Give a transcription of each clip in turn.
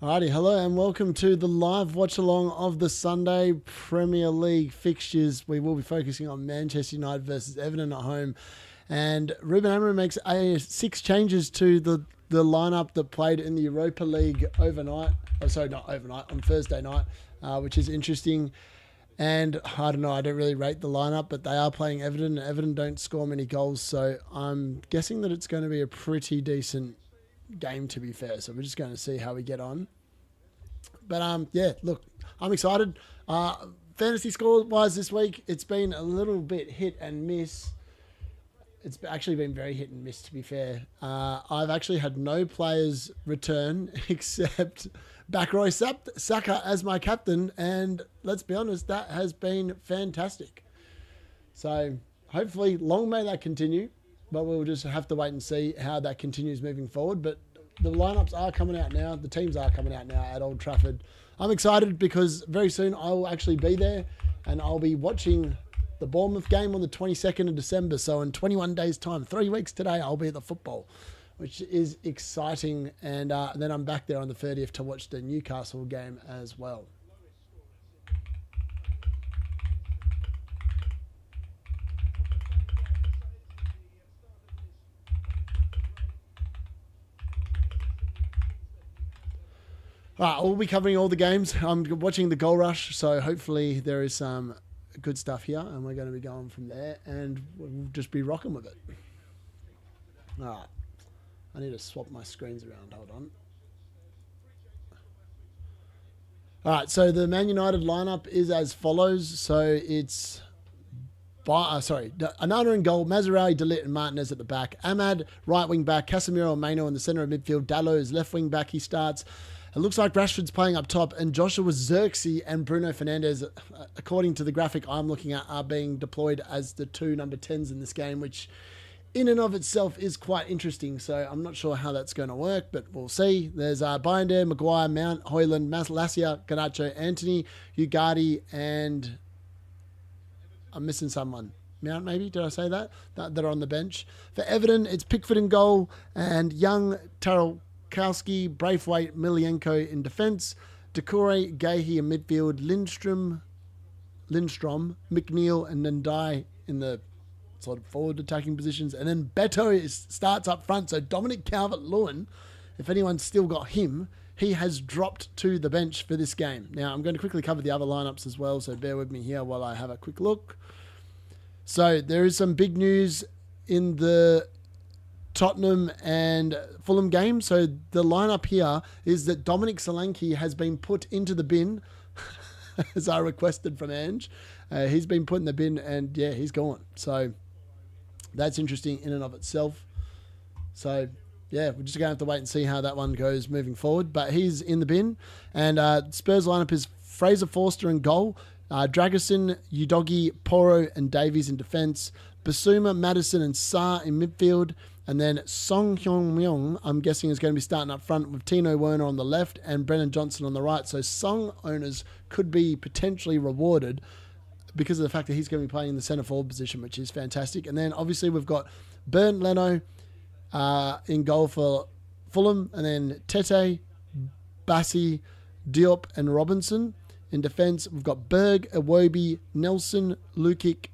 Alrighty, hello and welcome to the live watch along of the Sunday Premier League fixtures. We will be focusing on Manchester United versus Everton at home. And Ruben Amorim makes 6 changes to the lineup that played in the Europa League overnight. Oh, sorry, not overnight, on Thursday night, which is interesting. And I don't know, I don't really rate the lineup, but they are playing Everton. Everton don't score many goals, so I'm guessing that it's going to be a pretty decent game, to be fair. So we're just going to see how we get on. But yeah, look, I'm excited. Fantasy score wise this week, it's been a little bit hit and miss. It's actually been very hit and miss, to be fair. I've actually had no players return except Backroy Saka as my captain, and let's be honest, that has been fantastic. So hopefully, long may that continue, but we'll just have to wait and see how that continues moving forward. But the lineups are coming out now. The teams are coming out now at Old Trafford. I'm excited because very soon I will actually be there and I'll be watching the Bournemouth game on the 22nd of December. So in 21 days' time, 3 weeks today, I'll be at the football, which is exciting. And then I'm back there on the 30th to watch the Newcastle game as well. All right, we'll be covering all the games. I'm watching the Goal Rush, so hopefully there is some good stuff here, and we're going to be going from there, and we'll just be rocking with it. All right, I need to swap my screens around. Hold on. All right, so the Man United lineup is as follows. So it's Anana in goal, Mazraoui, De Ligt and Martinez at the back. Ahmad, right wing back. Casemiro and Maino in the centre of midfield. Dalot is left wing back. He starts. It looks like Rashford's playing up top, and Joshua Zirkzee and Bruno Fernandes, according to the graphic I'm looking at, are being deployed as the 2 number 10s in this game, which in and of itself is quite interesting. So I'm not sure how that's going to work, but we'll see. There's Binder, Maguire, Mount, Højlund, Lascia, Garnacho, Anthony, Ugarte, and I'm missing someone. Mount, maybe? Did I say that? That are on the bench. For Everton, it's Pickford in goal and Young, Tarkowski, Braithwaite, Milienko in defence, Decore, Gahey in midfield, Lindstrom, McNeil and Ndai in the sort of forward attacking positions, and then Beto starts up front. So Dominic Calvert-Lewin, if anyone's still got him, he has dropped to the bench for this game. Now I'm going to quickly cover the other lineups as well, so bear with me here while I have a quick look. So there is some big news in the Tottenham and Fulham game. So the lineup here is that Dominic Solanke has been put into the bin, as I requested from Ange. He's been put in the bin, and yeah, he's gone. So that's interesting in and of itself. So yeah, we're just going to have to wait and see how that one goes moving forward. But he's in the bin, and Spurs lineup is Fraser Forster in goal, Dragusin, Udogie, Porro and Davies in defence, Basuma, Maddison and Sarr in midfield. And then Song Hyun-myung, I'm guessing, is going to be starting up front with Tino Werner on the left and Brennan Johnson on the right. So Song owners could be potentially rewarded because of the fact that he's going to be playing in the centre forward position, which is fantastic. And then obviously we've got Bernd Leno in goal for Fulham, and then Tete, Bassi, Diop and Robinson. In defence, we've got Berg, Iwobi, Nelson, Lukic,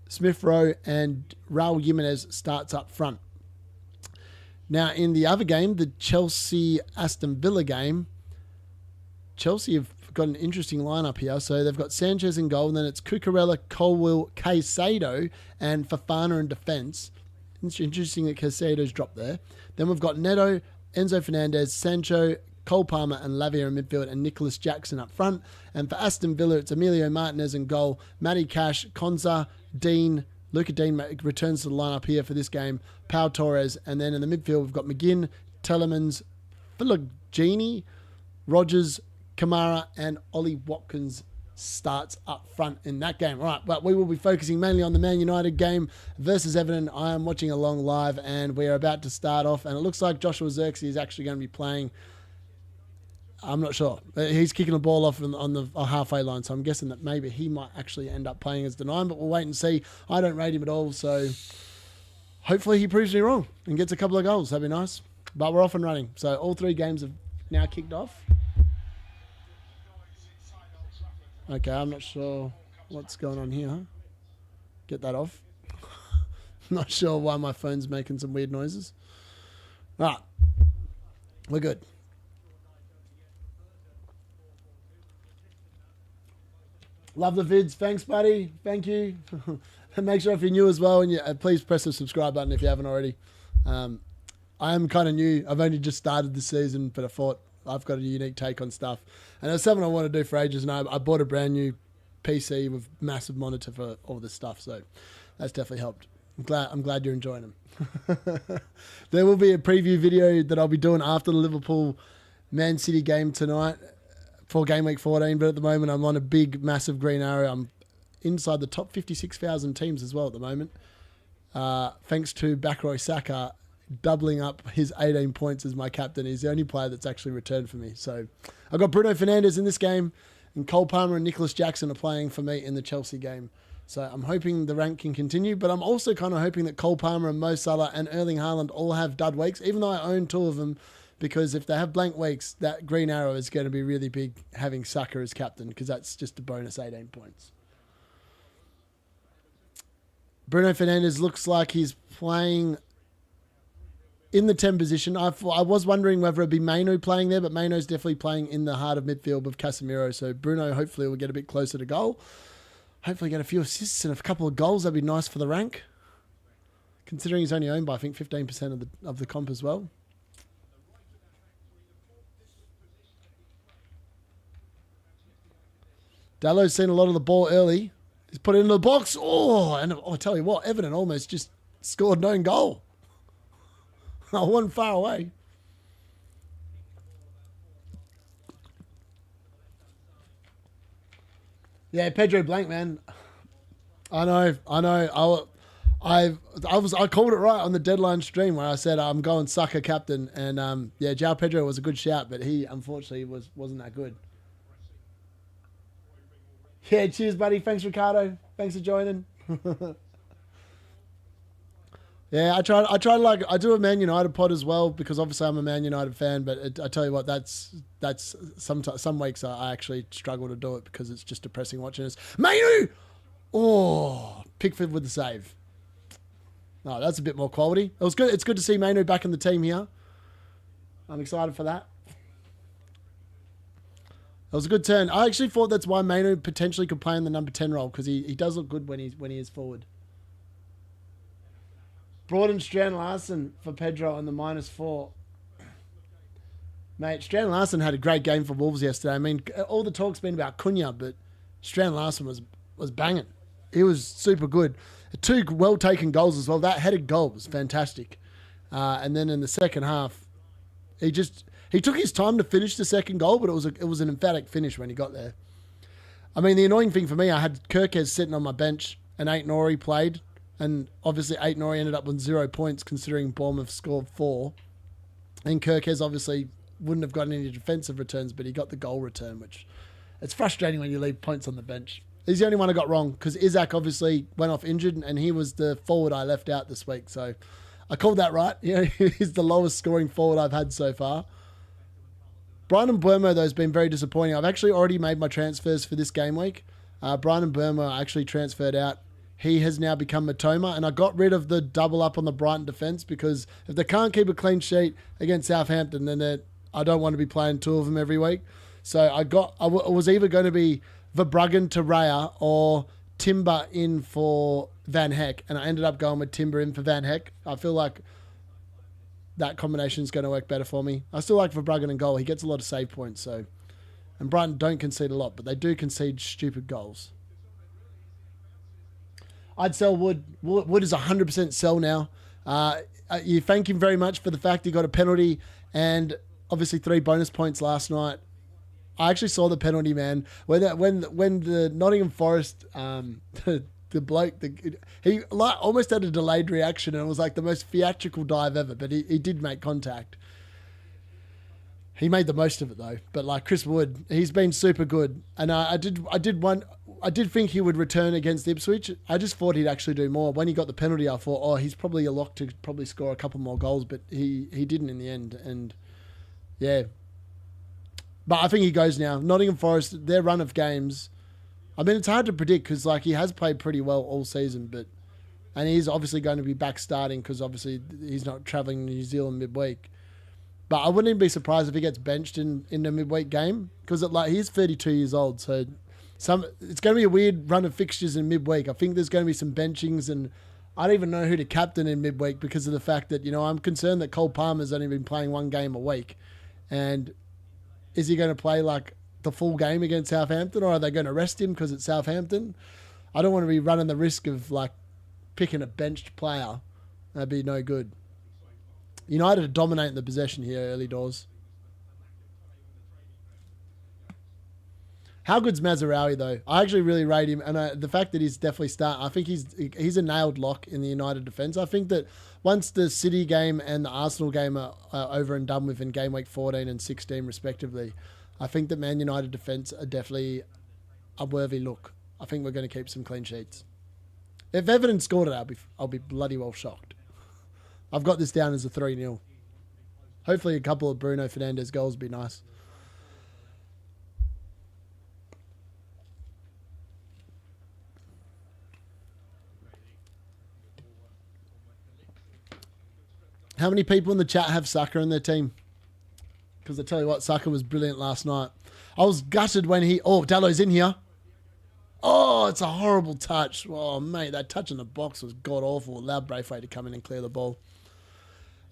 Smith Rowe and Raul Jimenez starts up front. Now, in the other game, the Chelsea-Aston Villa game, Chelsea have got an interesting lineup here. So they've got Sanchez in goal, and then it's Cucurella, Colwill, Caicedo, and Fofana in defence. It's interesting that Caicedo's dropped there. Then we've got Neto, Enzo Fernandez, Sancho, Cole Palmer and Lavia in midfield, and Nicholas Jackson up front. And for Aston Villa, it's Emilio Martinez in goal, Matty Cash, Konza, Dean, Luca Dean returns to the lineup here for this game, Pau Torres, and then in the midfield we've got McGinn, Telemans, Philogene, Rogers, Kamara, and Ollie Watkins starts up front in that game. All right, but we will be focusing mainly on the Man United game versus Everton. I am watching along live, and we are about to start off, and it looks like Joshua Zirkzee is actually going to be playing. I'm not sure. He's kicking the ball off on the halfway line, so I'm guessing that maybe he might actually end up playing as the 9, but we'll wait and see. I don't rate him at all, so hopefully he proves me wrong and gets a couple of goals. That'd be nice. But we're off and running. So all 3 games have now kicked off. Okay, I'm not sure what's going on here. Get that off. Not sure why my phone's making some weird noises. All right. We're good. Love the vids. Thanks, buddy. Thank you. And make sure if you're new as well, and please press the subscribe button if you haven't already. I am kind of new. I've only just started this season, but I thought I've got a unique take on stuff. And it's something I want to do for ages. And I bought a brand new PC with massive monitor for all this stuff. So that's definitely helped. I'm glad you're enjoying them. There will be a preview video that I'll be doing after the Liverpool Man City game tonight for game week 14. But at the moment, I'm on a big, massive green arrow. I'm inside the top 56,000 teams as well at the moment. Thanks to Bakary Saka doubling up his 18 points as my captain. He's the only player that's actually returned for me. So I've got Bruno Fernandes in this game, and Cole Palmer and Nicholas Jackson are playing for me in the Chelsea game. So I'm hoping the rank can continue, but I'm also kind of hoping that Cole Palmer and Mo Salah and Erling Haaland all have dud weeks, even though I own 2 of them, because if they have blank weeks, that green arrow is going to be really big having Saka as captain, because that's just a bonus 18 points. Bruno Fernandes looks like he's playing in the 10 position. I was wondering whether it'd be Maino playing there, but Maino's definitely playing in the heart of midfield with Casemiro. So Bruno hopefully will get a bit closer to goal. Hopefully get a few assists and a couple of goals. That'd be nice for the rank. Considering he's only owned by, I think, 15% of the comp as well. Dallo's seen a lot of the ball early. He's put it into the box. Oh, and I tell you what, Everton almost just scored no goal. One far away. Yeah, Pedro blank, man. I know. I called it right on the deadline stream where I said I'm going Saka captain, and yeah, João Pedro was a good shout, but he unfortunately wasn't that good. Yeah, cheers, buddy. Thanks, Ricardo. Thanks for joining. Yeah, I do a Man United pod as well, because obviously I'm a Man United fan, but I tell you what, that's some weeks I actually struggle to do it because it's just depressing watching us. Mainu! Oh, Pickford with the save. No, that's a bit more quality. It was good. It's good to see Mainu back in the team here. I'm excited for that. It was a good turn. I actually thought that's why Mainu potentially could play in the number 10 role, because he does look good when he is forward. Brought in Strand Larson for Pedro on the -4. Mate, Strand Larson had a great game for Wolves yesterday. I mean, all the talk's been about Cunha, but Strand Larson was banging. He was super good. 2 well-taken goals as well. That headed goal was fantastic. And then in the second half, he took his time to finish the second goal, but it was an emphatic finish when he got there. I mean, the annoying thing for me, I had Kirkes sitting on my bench, and Aït-Nouri played. And obviously, Aït-Nouri ended up with 0 points, considering Bournemouth scored 4. And Kirkes obviously wouldn't have gotten any defensive returns, but he got the goal return, which it's frustrating when you leave points on the bench. He's the only one I got wrong, because Isaac obviously went off injured, and he was the forward I left out this week. So I called that right. You know, he's the lowest scoring forward I've had so far. Brian Mbeumo, though, has been very disappointing. I've actually already made my transfers for this game week. Brian Mbeumo I actually transferred out. He has now become Matoma, and I got rid of the double up on the Brighton defence, because if they can't keep a clean sheet against Southampton, then I don't want to be playing 2 of them every week. So I was either going to be Verbruggen to Raya or Timber in for Van Heck, and I ended up going with Timber in for Van Heck. I feel like that combination is going to work better for me. I still like Verbruggen in goal. He gets a lot of save points, so, and Brighton don't concede a lot, but they do concede stupid goals. I'd sell Wood. Wood is 100% sell now. You thank him very much for the fact he got a penalty and obviously 3 bonus points last night. I actually saw the penalty, man. When the Nottingham Forest, the bloke, he like almost had a delayed reaction, and it was like the most theatrical dive ever. But he did make contact. He made the most of it though. But like Chris Wood, he's been super good, and I did one. I did think he would return against Ipswich. I just thought he'd actually do more. When he got the penalty, I thought, oh, he's probably a lock to probably score a couple more goals, but he didn't in the end. And yeah. But I think he goes now. Nottingham Forest, their run of games, I mean, it's hard to predict because like he has played pretty well all season, and he's obviously going to be back starting because obviously he's not travelling to New Zealand midweek. But I wouldn't even be surprised if he gets benched in the midweek game because like he's 32 years old, so it's going to be a weird run of fixtures in midweek. I think there's going to be some benchings, and I don't even know who to captain in midweek because of the fact that, I'm concerned that Cole Palmer's only been playing one game a week. And is he going to play like the full game against Southampton, or are they going to rest him because it's Southampton? I don't want to be running the risk of like picking a benched player. That'd be no good. United are dominating the possession here early doors. How good's Mazraoui though? I actually really rate him, and the fact that he's definitely starting, I think he's a nailed lock in the United defence. I think that once the City game and the Arsenal game are over and done with in game week 14 and 16 respectively, I think that Man United defence are definitely a worthy look. I think we're going to keep some clean sheets. If Everton scored it, I'll be bloody well shocked. I've got this down as a 3-0. Hopefully a couple of Bruno Fernandes goals would be nice. How many people in the chat have Saka in their team? Because I tell you what, Saka was brilliant last night. I was gutted when Dalot's in here. Oh, it's a horrible touch. Oh, mate, that touch in the box was god-awful. Allowed Braithwaite to come in and clear the ball.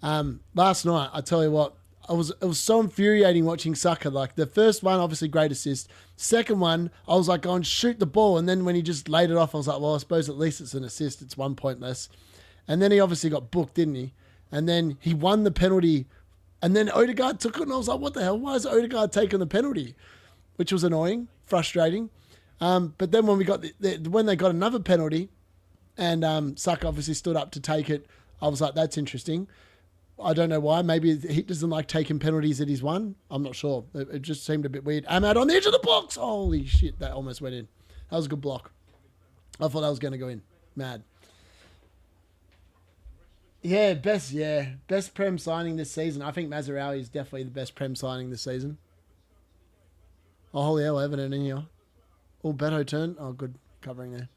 Last night, I tell you what, it was so infuriating watching Saka. Like, the first one, obviously great assist. Second one, I was like, go and shoot the ball. And then when he just laid it off, I was like, well, I suppose at least it's an assist. It's 1 point less. And then he obviously got booked, didn't he? And then he won the penalty. And then Odegaard took it. And I was like, what the hell? Why is Odegaard taking the penalty? Which was annoying, frustrating. But then when we got when they got another penalty, and Saka obviously stood up to take it, I was like, that's interesting. I don't know why. Maybe he doesn't like taking penalties that he's won. I'm not sure. It just seemed a bit weird. I'm out on the edge of the box. Holy shit, that almost went in. That was a good block. I thought that was going to go in. Mad. Yeah, best Prem signing this season. I think Mazraoui is definitely the best Prem signing this season. Oh, holy hell, Everton in here. Oh, Beto turn. Oh, good covering there.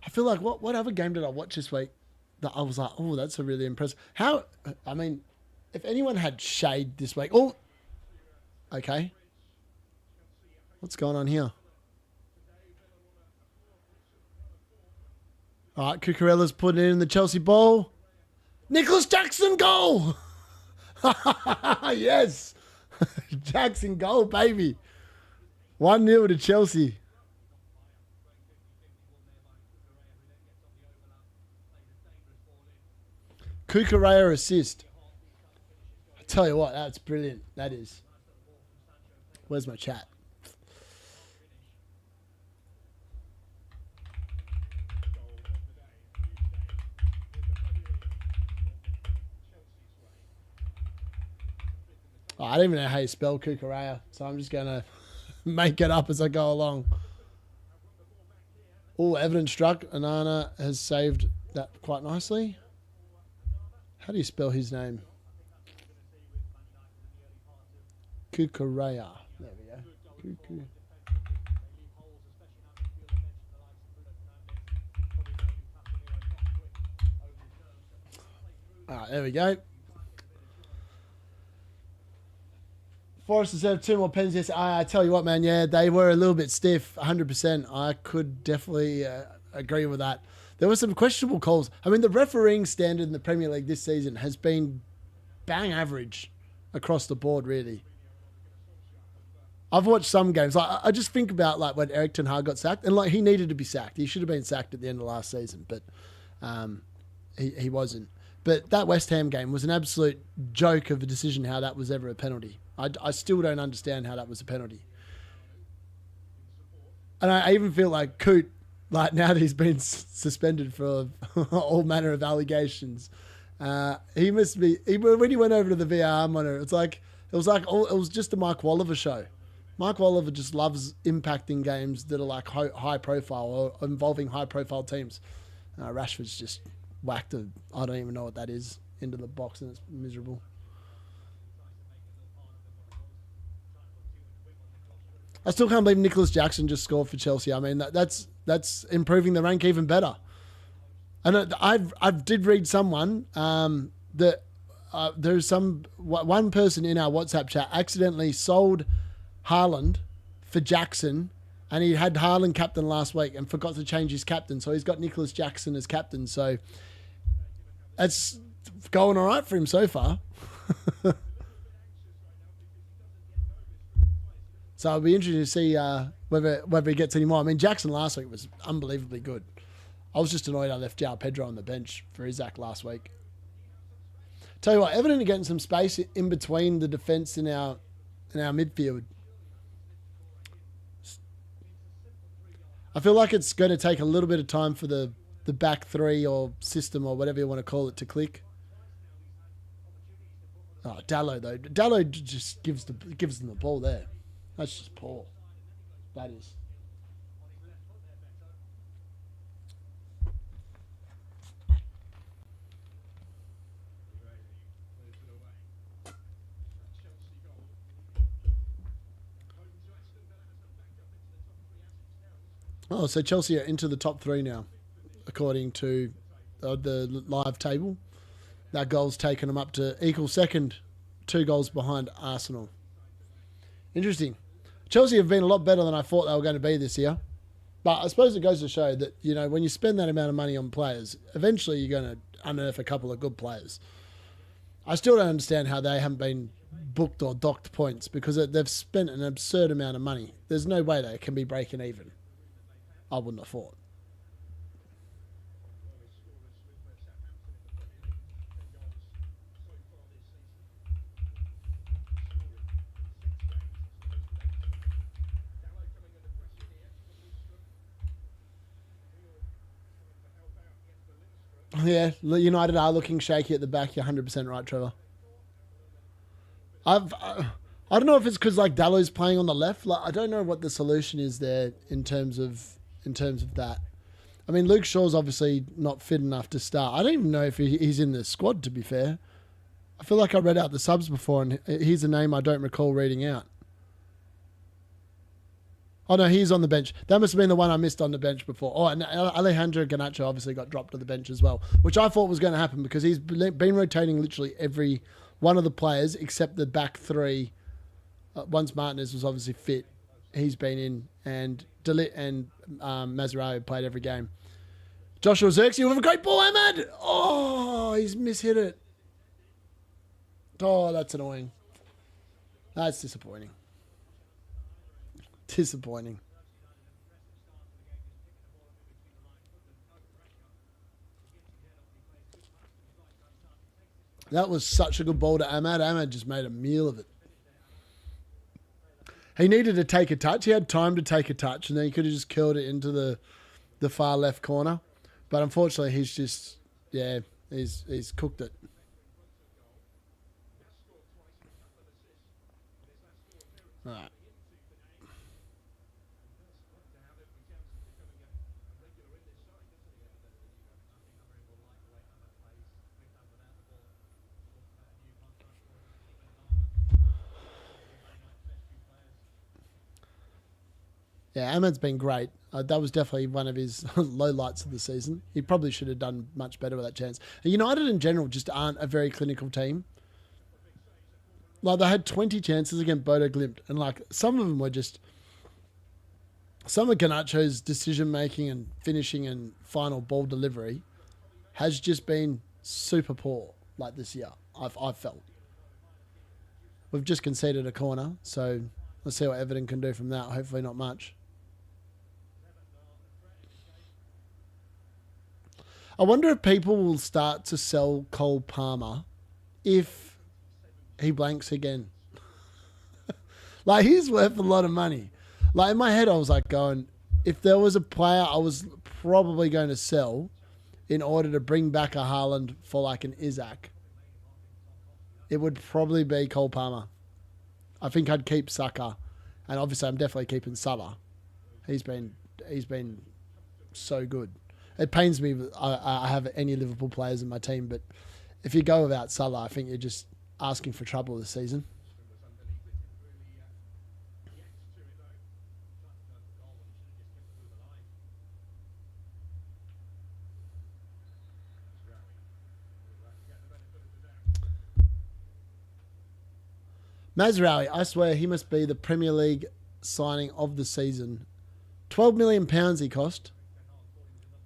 I feel like, what other game did I watch this week that I was like, oh, that's a really impressive. If anyone had shade this week. Oh, okay. What's going on here? All right, Cucurella's putting it in the Chelsea bowl. Nicholas Jackson goal! Yes! Jackson goal, baby. 1-0 to Chelsea. Cucurella assist. I tell you what, that's brilliant. That is. Where's my chat? Oh, I don't even know how you spell Cucurella, so I'm just going to make it up as I go along. Oh, Everton struck. Anana has saved that quite nicely. How do you spell his name? Cucurella. There we go. Cucu. All right, there we go. Forest deserved 2 more pens. Yes, I tell you what, man. Yeah, they were a little bit stiff. 100%. I could definitely agree with that. There were some questionable calls. I mean, the refereeing standard in the Premier League this season has been bang average across the board, really. I've watched some games. Like, I just think about like when Eric Ten Hag got sacked, and like he needed to be sacked. He should have been sacked at the end of last season, but he wasn't. But that West Ham game was an absolute joke of a decision. How that was ever a penalty. I still don't understand how that was a penalty. And I even feel like Coot, like now that he's been suspended for all manner of allegations, He must be. When he went over to the VR monitor, it was just the Mike Walliver show. Mike Walliver just loves impacting games that are like high profile or involving high profile teams. Rashford's just whacked I don't even know what that is, into the box, and it's miserable. I still can't believe Nicholas Jackson just scored for Chelsea. I mean, that's improving the rank even better. And I did read someone that there's one person in our WhatsApp chat accidentally sold Haaland for Jackson, and he had Haaland captain last week and forgot to change his captain, so he's got Nicholas Jackson as captain. So that's going all right for him so far. So I'll be interested to see whether he gets any more. I mean, Jackson last week was unbelievably good. I was just annoyed I left João Pedro on the bench for Isaac last week. Tell you what, Everton are getting some space in between the defence in our midfield. I feel like it's going to take a little bit of time for the back three or system or whatever you want to call it to click. Oh, Dalot though. Dalot just gives them the ball there. That's just poor. That is. Oh, so Chelsea are into the top three now, according to the live table. That goal's taken them up to equal second, 2 goals behind Arsenal. Interesting. Chelsea have been a lot better than I thought they were going to be this year. But I suppose it goes to show that, when you spend that amount of money on players, eventually you're going to unearth a couple of good players. I still don't understand how they haven't been booked or docked points, because they've spent an absurd amount of money. There's no way they can be breaking even. I wouldn't have thought. Yeah, United are looking shaky at the back. You're 100% right, Trevor. I don't know if it's because Dalot's playing on the left. I don't know what the solution is there in terms of that. I mean, Luke Shaw's obviously not fit enough to start. I don't even know if he's in the squad, to be fair. I feel like I read out the subs before, and he's a name I don't recall reading out. Oh, no, he's on the bench. That must have been the one I missed on the bench before. Oh, and Alejandro Garnacho obviously got dropped to the bench as well, which I thought was going to happen because he's been rotating literally every one of the players except the back three. Once Martinez was obviously fit, he's been in, and Delit and Mazraoui played every game. Joshua Zirkzee with a great ball, Ahmad! Oh, he's mishit it. Oh, that's annoying. That's disappointing. Disappointing. That was such a good ball to Ahmad. Ahmad just made a meal of it. He needed to take a touch. He had time to take a touch, and then he could have just curled it into the far left corner. But unfortunately, he's just, he's cooked it. All right. Yeah, Ahmed's been great. That was definitely one of his low lights of the season. He probably should have done much better with that chance. United in general just aren't a very clinical team. They had 20 chances against Bodo Glimt, and some of them were just... Some of Garnacho's decision-making and finishing and final ball delivery has just been super poor this year, I've felt. We've just conceded a corner, so let's see what Everton can do from that. Hopefully not much. I wonder if people will start to sell Cole Palmer if he blanks again. He's worth a lot of money. In my head, I was going, if there was a player I was probably going to sell, in order to bring back a Haaland for like an Isaac, it would probably be Cole Palmer. I think I'd keep Saka, and obviously I'm definitely keeping Salah. He's been so good. It pains me that I have any Liverpool players in my team, but if you go without Salah, I think you're just asking for trouble this season. Mazraoui, I swear he must be the Premier League signing of the season. £12 million he cost.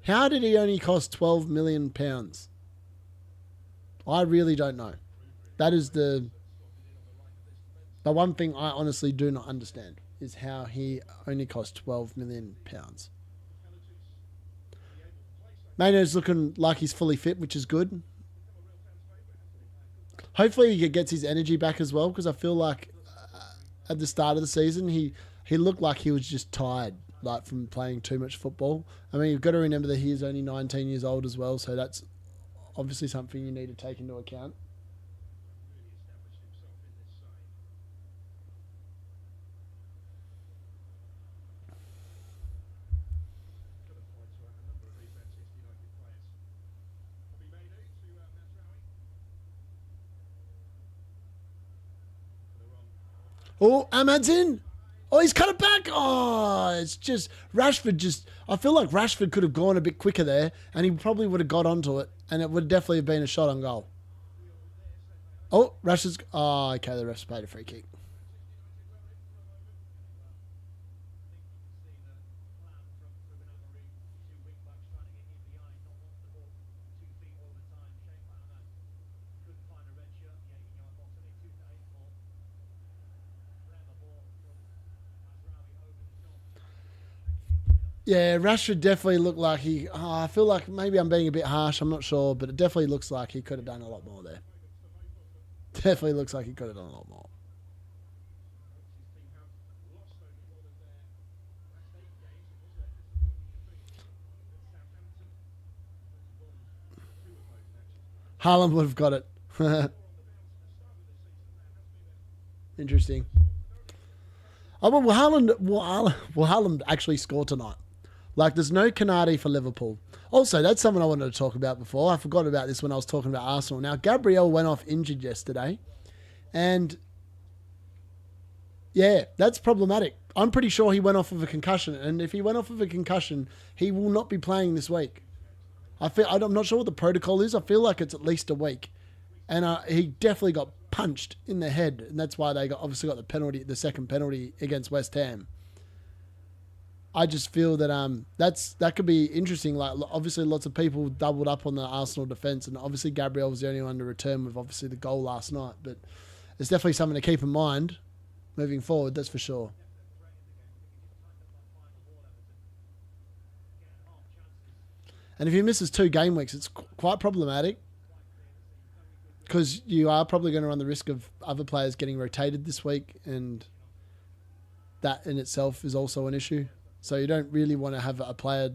How did he only cost £12 million? I really don't know. That is the one thing I honestly do not understand, is how he only cost £12 million. Maino's looking like he's fully fit, which is good. Hopefully he gets his energy back as well, because I feel like at the start of the season he looked like he was just tired, like from playing too much football. I mean, you've got to remember that he is only 19 years old as well, so that's obviously something you need to take into account. Oh, Ahmad's in. Oh, he's cut it back. Oh, it's just Rashford. I feel like Rashford could have gone a bit quicker there, and he probably would have got onto it, and it would definitely have been a shot on goal. Oh, Rashford's. Oh, okay. The ref's played a free kick. Yeah, Rashford definitely looked like he. I feel like maybe I'm being a bit harsh. I'm not sure, but it definitely looks like he could have done a lot more there. Definitely looks like he could have done a lot more. Haaland would have got it. Interesting. Oh, well, will Haaland actually score tonight? Like, there's no Canati for Liverpool. Also, that's something I wanted to talk about before. I forgot about this when I was talking about Arsenal. Now, Gabriel went off injured yesterday. And, yeah, that's problematic. I'm pretty sure he went off with a concussion. And if he went off with a concussion, he will not be playing this week. I'm not sure what the protocol is. I feel like it's at least a week. And he definitely got punched in the head. And that's why they obviously got the second penalty against West Ham. I just feel that that could be interesting. Like, obviously, lots of people doubled up on the Arsenal defence, and obviously Gabriel was the only one to return with obviously the goal last night. But it's definitely something to keep in mind moving forward. That's for sure. And if he misses 2 game weeks, it's quite problematic, because you are probably going to run the risk of other players getting rotated this week, and that in itself is also an issue. So you don't really want to have a player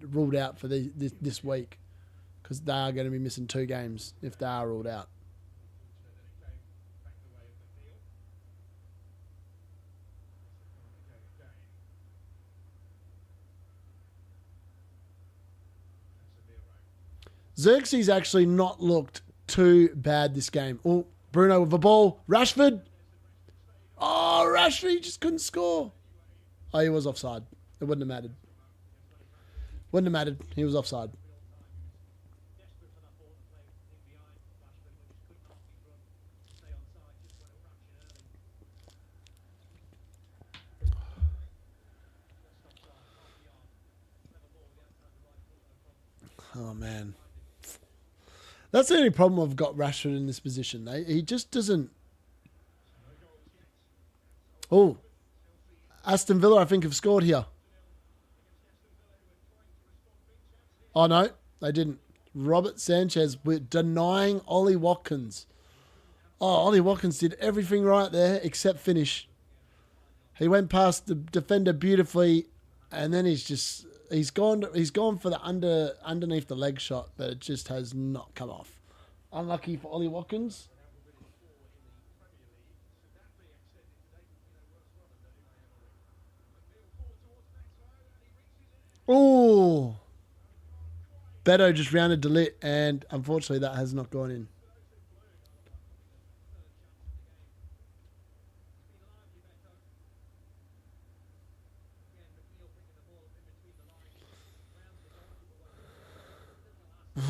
ruled out for this week, because they are going to be missing 2 games if they are ruled out. Xerxes actually not looked too bad this game. Oh, Bruno with the ball. Rashford. Oh, Rashford, he just couldn't score. Oh, he was offside. It wouldn't have mattered. Wouldn't have mattered. He was offside. Oh, man. That's the only problem I've got Rashford in this position. He just doesn't... Oh, Aston Villa, I think, have scored here. Oh, no, they didn't. Robert Sanchez denying Ollie Watkins. Oh, Ollie Watkins did everything right there except finish. He went past the defender beautifully, and then he's just he's gone for the underneath the leg shot, but it just has not come off. Unlucky for Ollie Watkins. Oh, Beto just rounded Delit, and unfortunately that has not gone in.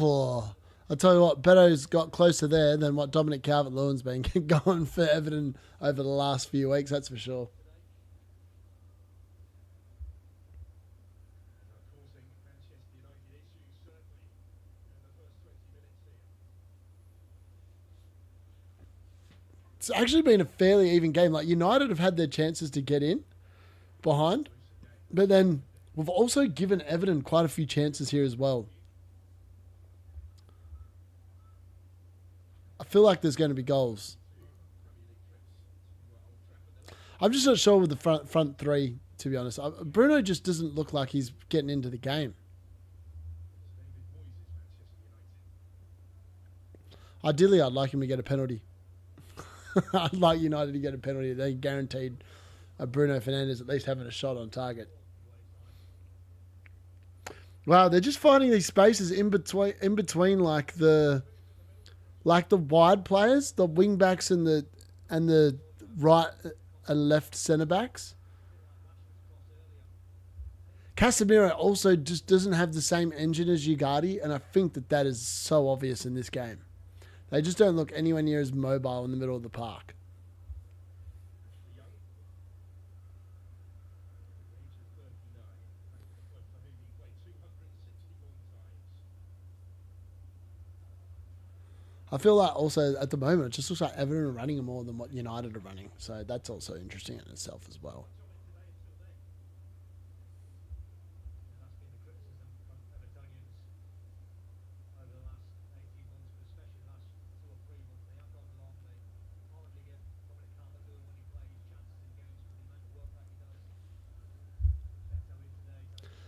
Oh, I'll tell you what, Beto's got closer there than what Dominic Calvert-Lewin's been going for Everton over the last few weeks, that's for sure. It's actually been a fairly even game. Like, United have had their chances to get in behind, but then we've also given Everton quite a few chances here as well. I feel like there's going to be goals. I'm just not sure with the front three, to be honest. Bruno just doesn't look like he's getting into the game. Ideally, I'd like him to get a penalty. I'd like United to get a penalty. They guaranteed Bruno Fernandes at least having a shot on target. Wow, they're just finding these spaces in between like the wide players, the wing backs and the right and left centre backs. Casemiro also just doesn't have the same engine as Ugarte, and I think that is so obvious in this game. They just don't look anywhere near as mobile in the middle of the park. I feel like also at the moment it just looks like Everton are running more than what United are running. So that's also interesting in itself as well.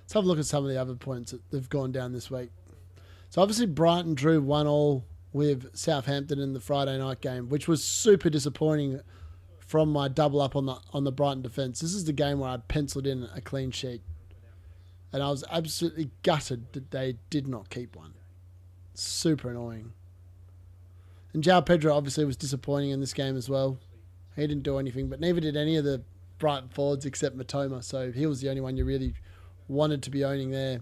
Let's have a look at some of the other points that they've gone down this week. So obviously Brighton drew 1-1 with Southampton in the Friday night game, which was super disappointing from my double up on the Brighton defence. This is the game where I penciled in a clean sheet. And I was absolutely gutted that they did not keep one. Super annoying. And João Pedro obviously was disappointing in this game as well. He didn't do anything, but neither did any of the Brighton forwards except Matoma. So he was the only one you really wanted to be owning there.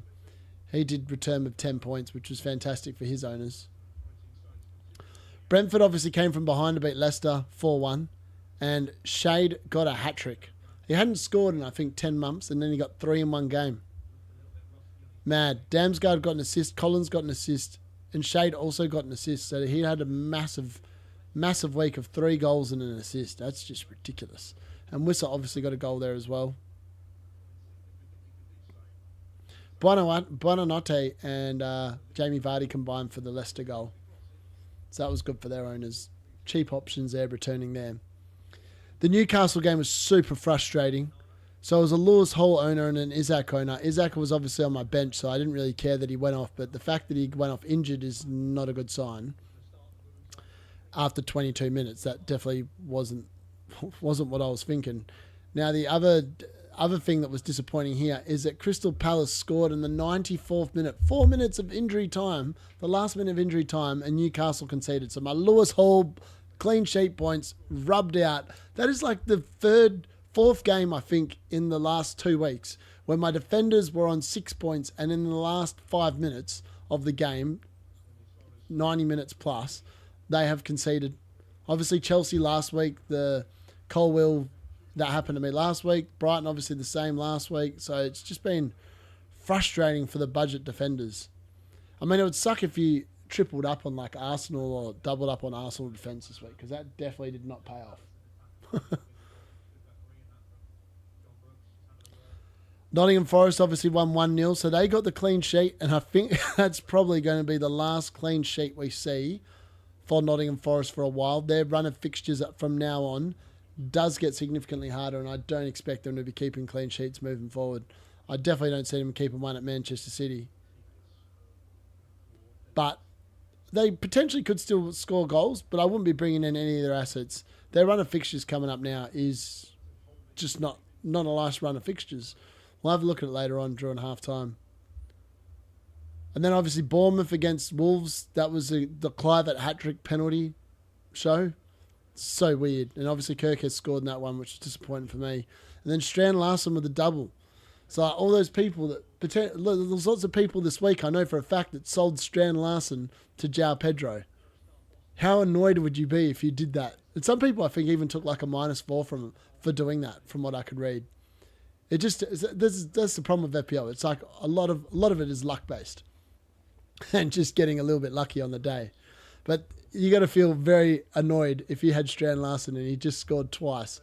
He did return with 10 points, which was fantastic for his owners. Brentford obviously came from behind to beat Leicester 4-1. And Shade got a hat-trick. He hadn't scored in, I think, 10 months, and then he got 3 in one game. Mad. Damsgaard got an assist, Collins got an assist, and Shade also got an assist. So he had a massive, massive week of 3 goals and an assist. That's just ridiculous. And Wissa obviously got a goal there as well. Buonanotte and Jamie Vardy combined for the Leicester goal. So that was good for their owners. Cheap options there returning there. The Newcastle game was super frustrating. So it was a Lewis Hall owner and an Isak owner. Isak was obviously on my bench, so I didn't really care that he went off. But the fact that he went off injured is not a good sign. After 22 minutes, that definitely wasn't what I was thinking. Now, the other thing that was disappointing here is that Crystal Palace scored in the 94th minute, 4 minutes of injury time, the last minute of injury time, and Newcastle conceded. So my Lewis Hall clean sheet points rubbed out. That is like the fourth game, I think, in the last 2 weeks where my defenders were on 6 points, and in the last 5 minutes of the game, 90 minutes plus, they have conceded. Obviously, Chelsea last week, the Colwill, that happened to me last week. Brighton, obviously, the same last week. So it's just been frustrating for the budget defenders. I mean, it would suck if you tripled up on like Arsenal or doubled up on Arsenal defence this week, because that definitely did not pay off. Nottingham Forest obviously won 1-0, so they got the clean sheet, and I think that's probably going to be the last clean sheet we see for Nottingham Forest for a while. Their run of fixtures from now on does get significantly harder, and I don't expect them to be keeping clean sheets moving forward. I definitely don't see them keeping one at Manchester City. But they potentially could still score goals, but I wouldn't be bringing in any of their assets. Their run of fixtures coming up now is just not a nice run of fixtures. We'll have a look at it later on during half-time. And then obviously Bournemouth against Wolves. That was the Clivert hat-trick penalty show. So weird. And obviously Kirk has scored in that one, which is disappointing for me. And then Strand Larsen with a double. So all those people there's lots of people this week I know for a fact that sold Strand Larsen to João Pedro. How annoyed would you be if you did that? And some people I think even took like a -4 for doing that, from what I could read. It just that's the problem with FPL. It's like a lot of it is luck based, and just getting a little bit lucky on the day. But you got to feel very annoyed if you had Strand Larsen and he just scored twice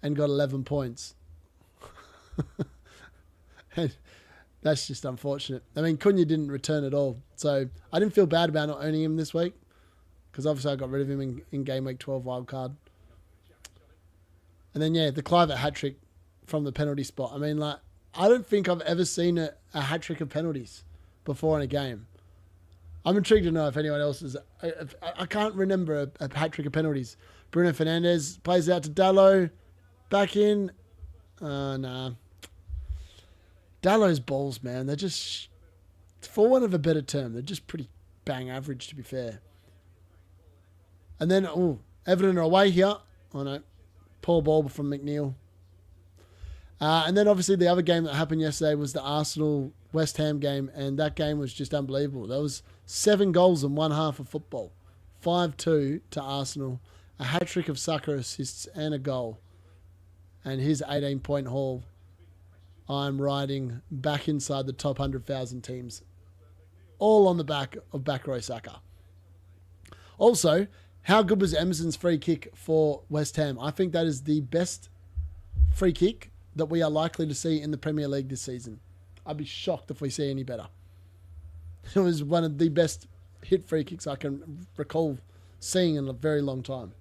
and got 11 points. And that's just unfortunate. I mean, Cunha didn't return at all, so I didn't feel bad about not owning him this week, because obviously I got rid of him in game week 12 wildcard. And then, yeah, the Clivert hat-trick from the penalty spot. I mean, like, I don't think I've ever seen a hat-trick of penalties before in a game. I'm intrigued to know if anyone else is... I can't remember a hat-trick of penalties. Bruno Fernandes plays out to Dalot. Back in. Nah. Dallow's balls, man, they're just... For want of a better term, they're just pretty bang average, to be fair. And then, Everton are away here. Oh, no. Poor ball from McNeil. And then, obviously, the other game that happened yesterday was the Arsenal-West Ham game, and that game was just unbelievable. There was 7 goals in one half of football. 5-2 to Arsenal. A hat-trick of Saka assists and a goal. And his 18-point haul, I'm riding back inside the top 100,000 teams. All on the back of back row Saka. Also, how good was Emerson's free kick for West Ham? I think that is the best free kick that we are likely to see in the Premier League this season. I'd be shocked if we see any better. It was one of the best hit free kicks I can recall seeing in a very long time.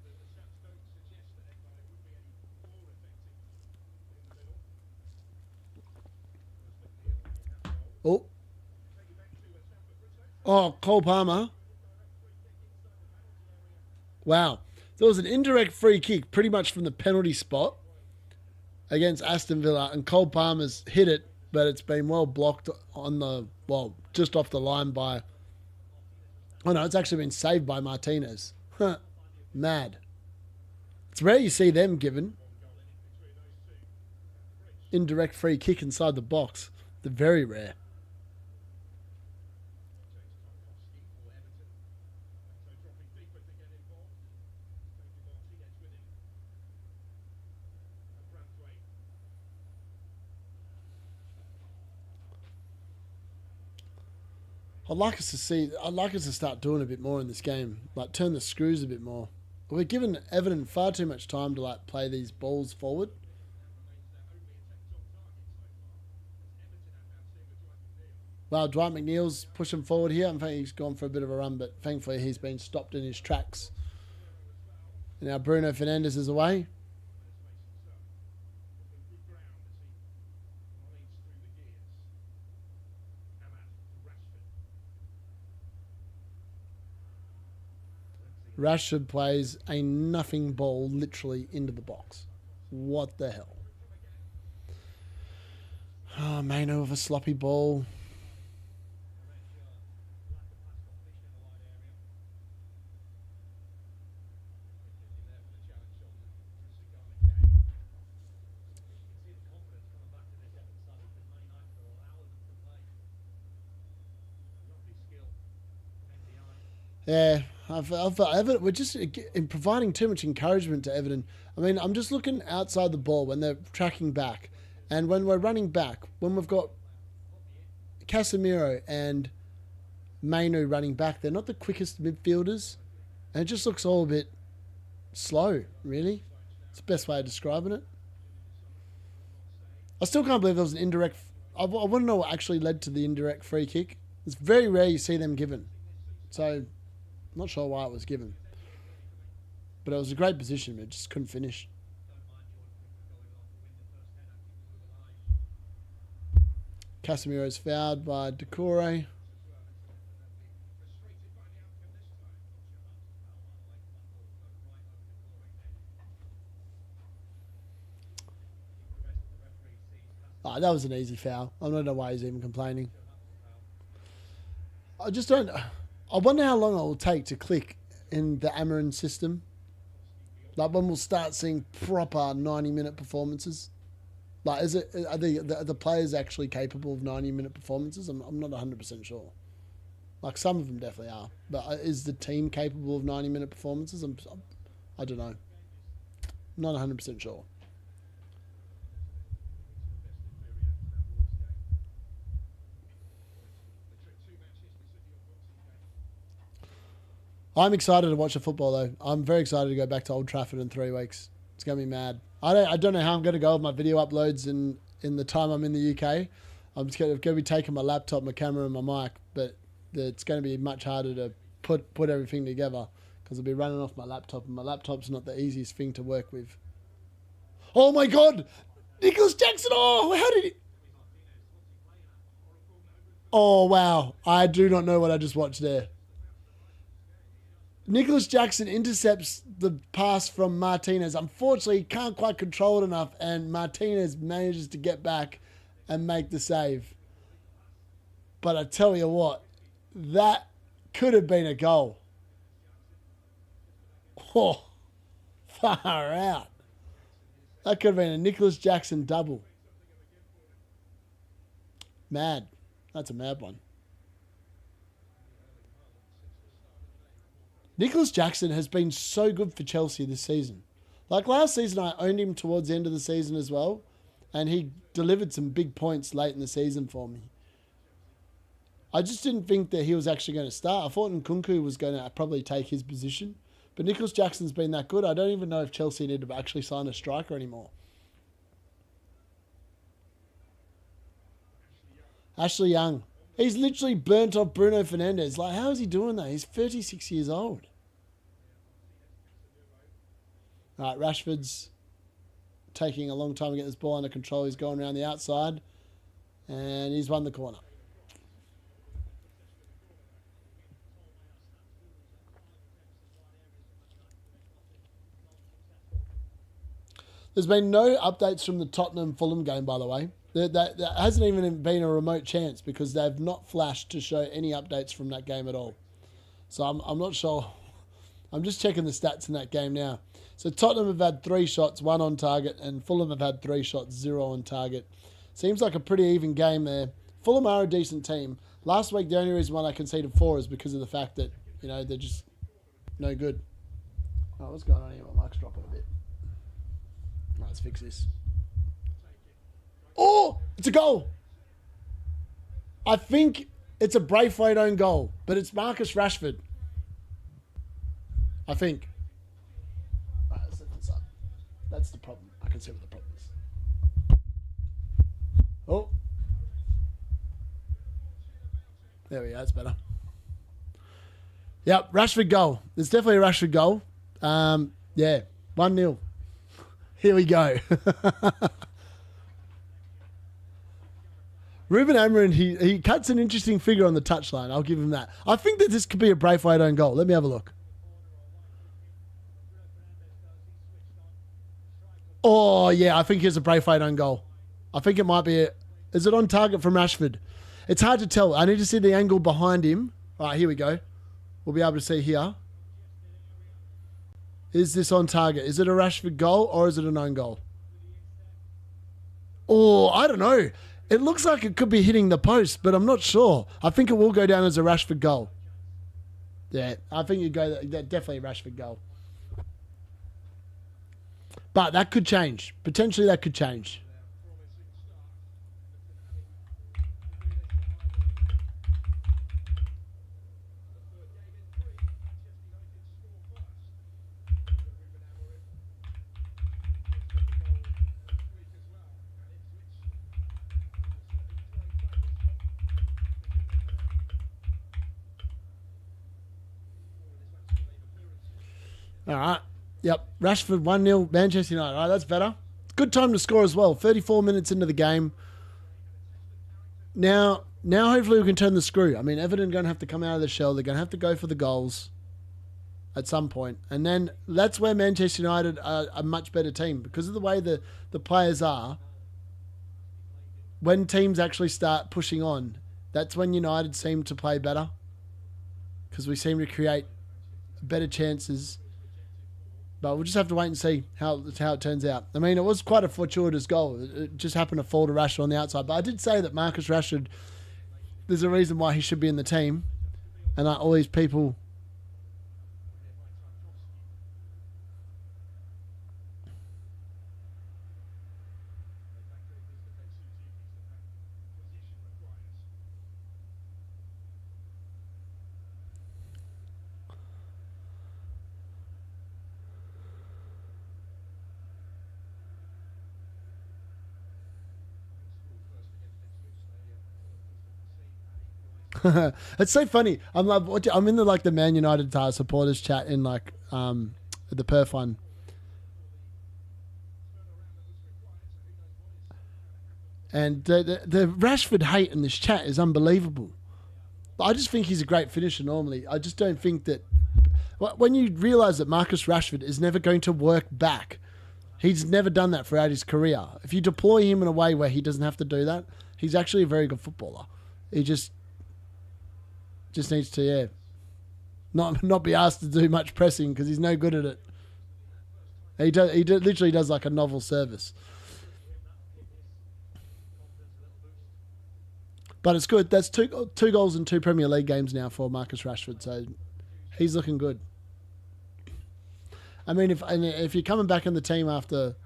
Oh, Cole Palmer. Wow. There was an indirect free kick pretty much from the penalty spot against Aston Villa, and Cole Palmer's hit it, but it's been well blocked just off the line by... Oh no, it's actually been saved by Martinez. Mad. It's rare you see them given indirect free kick inside the box. They're very rare. I'd like us to start doing a bit more in this game, like turn the screws a bit more. We're giving Everton far too much time to like play these balls forward. Well, Dwight McNeil's pushing forward here. In fact, he's gone for a bit of a run, but thankfully he's been stopped in his tracks. And now Bruno Fernandes is away. Rashford plays a nothing ball literally into the box. What the hell? Oh, Maino with a sloppy ball. Yeah, we're just providing too much encouragement to Everton. I mean, I'm just looking outside the ball when they're tracking back. And when we're running back, when we've got Casemiro and Mainu running back, they're not the quickest midfielders. And it just looks all a bit slow, really. It's the best way of describing it. I still can't believe there was an indirect... I want to know what actually led to the indirect free kick. It's very rare you see them given. So... not sure why it was given. But it was a great position, but it just couldn't finish. Casemiro's fouled by Decore. Oh, that was an easy foul. I don't know why he's even complaining. I just don't... I wonder how long it will take to click in the Amarin system. Like when we'll start seeing proper 90-minute performances. Like, are the players actually capable of 90-minute performances? I'm not 100% sure. Like, some of them definitely are. But is the team capable of 90-minute performances? I don't know. Not 100% sure. I'm excited to watch the football, though. I'm very excited to go back to Old Trafford in 3 weeks. It's going to be mad. I don't know how I'm going to go with my video uploads in the time I'm in the UK. I'm just going to be taking my laptop, my camera, and my mic, but it's going to be much harder to put everything together because I'll be running off my laptop, and my laptop's not the easiest thing to work with. Oh, my God! Nicholas Jackson! Oh, how did he... Oh, wow. I do not know what I just watched there. Nicholas Jackson intercepts the pass from Martinez. Unfortunately, he can't quite control it enough, and Martinez manages to get back and make the save. But I tell you what, that could have been a goal. Oh, far out. That could have been a Nicholas Jackson double. Mad. That's a mad one. Nicholas Jackson has been so good for Chelsea this season. Like last season, I owned him towards the end of the season as well, and he delivered some big points late in the season for me. I just didn't think that he was actually going to start. I thought Nkunku was going to probably take his position, but Nicholas Jackson's been that good. I don't even know if Chelsea need to actually sign a striker anymore. Ashley Young. He's literally burnt off Bruno Fernandes. Like, how is he doing that? He's 36 years old. All right, Rashford's taking a long time to get this ball under control. He's going around the outside, and he's won the corner. There's been no updates from the Tottenham-Fulham game, by the way. There hasn't even been a remote chance because they've not flashed to show any updates from that game at all. So I'm not sure. I'm just checking the stats in that game now. So Tottenham have had 3 shots, 1 on target, and Fulham have had 3 shots, 0 on target. Seems like a pretty even game there. Fulham are a decent team. Last week, the only reason why they conceded 4 is because of the fact that, you know, they're just no good. Oh, what's going on here? My mic's dropping a bit. Right, let's fix this. Oh, it's a goal. I think it's a Braithwaite own goal, but it's Marcus Rashford. I think. Right, let's set this up. That's the problem. I can see what the problem is. Oh. There we go. That's better. Yep, Rashford goal. It's definitely a Rashford goal. Yeah, 1-0. Here we go. Ruben Amorim, he cuts an interesting figure on the touchline. I'll give him that. I think that this could be a Braithwaite own goal. Let me have a look. Oh, yeah, I think it's a Braithwaite own goal. I think it might be is it on target from Rashford? It's hard to tell. I need to see the angle behind him. All right, here we go. We'll be able to see here. Is this on target? Is it a Rashford goal or is it an own goal? Oh, I don't know. It looks like it could be hitting the post, but I'm not sure. I think it will go down as a Rashford goal. Yeah, I think you go definitely a Rashford goal. But that could change. Potentially that could change. All right. Yep. Rashford 1-0, Manchester United. All right, that's better. Good time to score as well. 34 minutes into the game. now hopefully we can turn the screw. I mean, Everton are going to have to come out of the shell. They're going to have to go for the goals at some point. And then that's where Manchester United are a much better team because of the way the players are. When teams actually start pushing on, that's when United seem to play better because we seem to create better chances. But we'll just have to wait and see how it turns out. I mean, it was quite a fortuitous goal. It just happened to fall to Rashford on the outside. But I did say that Marcus Rashford, there's a reason why he should be in the team. And all these people... It's so funny. I'm in the Man United supporters chat in the Perth one, and the Rashford hate in this chat is unbelievable. But I just think he's a great finisher normally. I just don't think that when you realise that Marcus Rashford is never going to work back, he's never done that throughout his career. If you deploy him in a way where he doesn't have to do that, he's actually a very good footballer. He just needs to, not be asked to do much pressing because he's no good at it. He literally does like a novel service. But it's good. That's two goals in 2 Premier League games now for Marcus Rashford, so he's looking good. I mean, if you're coming back in the team after...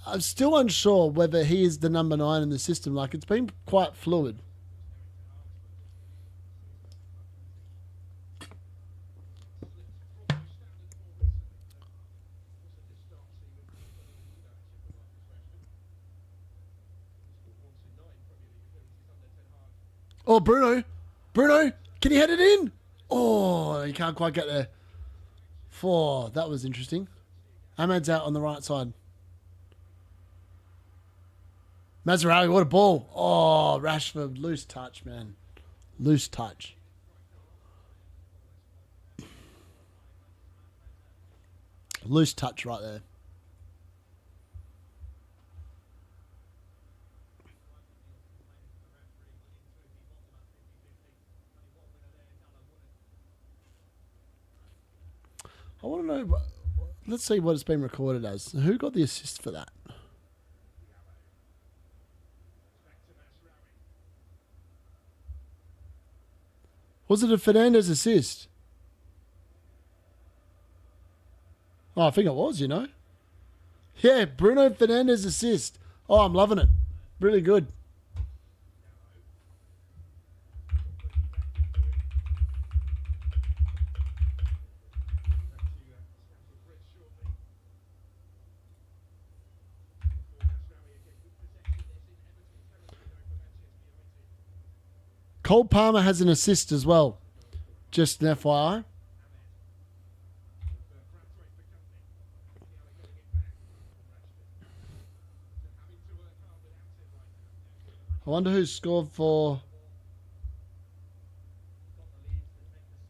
I'm still unsure whether he is the number 9 in the system. Like, it's been quite fluid. Oh, Bruno, can you head it in? Oh, he can't quite get there. 4, that was interesting. Ahmad's out on the right side. Mazraoui, what a ball. Oh, Rashford, loose touch, man. Loose touch. Loose touch right there. I want to know, let's see what it's been recorded as. Who got the assist for that? Was it a Fernandes assist? Oh, I think it was, Yeah, Bruno Fernandes assist. Oh, I'm loving it. Really good. Cole Palmer has an assist as well. Just an FYI. I wonder who scored for...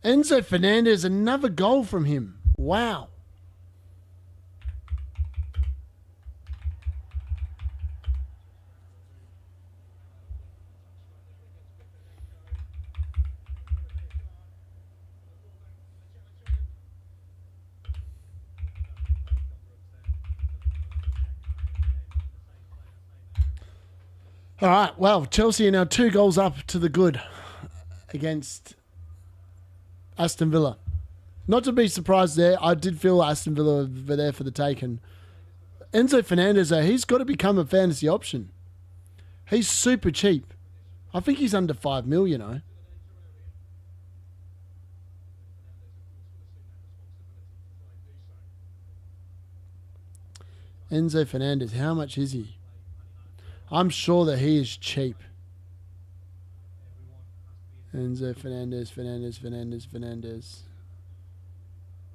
Enzo Fernandez, another goal from him. Wow. All right, well, Chelsea are now 2 goals up to the good against Aston Villa. Not to be surprised there. I did feel Aston Villa were there for the taking. Enzo Fernandez, though, he's got to become a fantasy option. He's super cheap. I think he's under 5 mil, Enzo Fernandez, how much is he? I'm sure that he is cheap. Enzo Fernandez.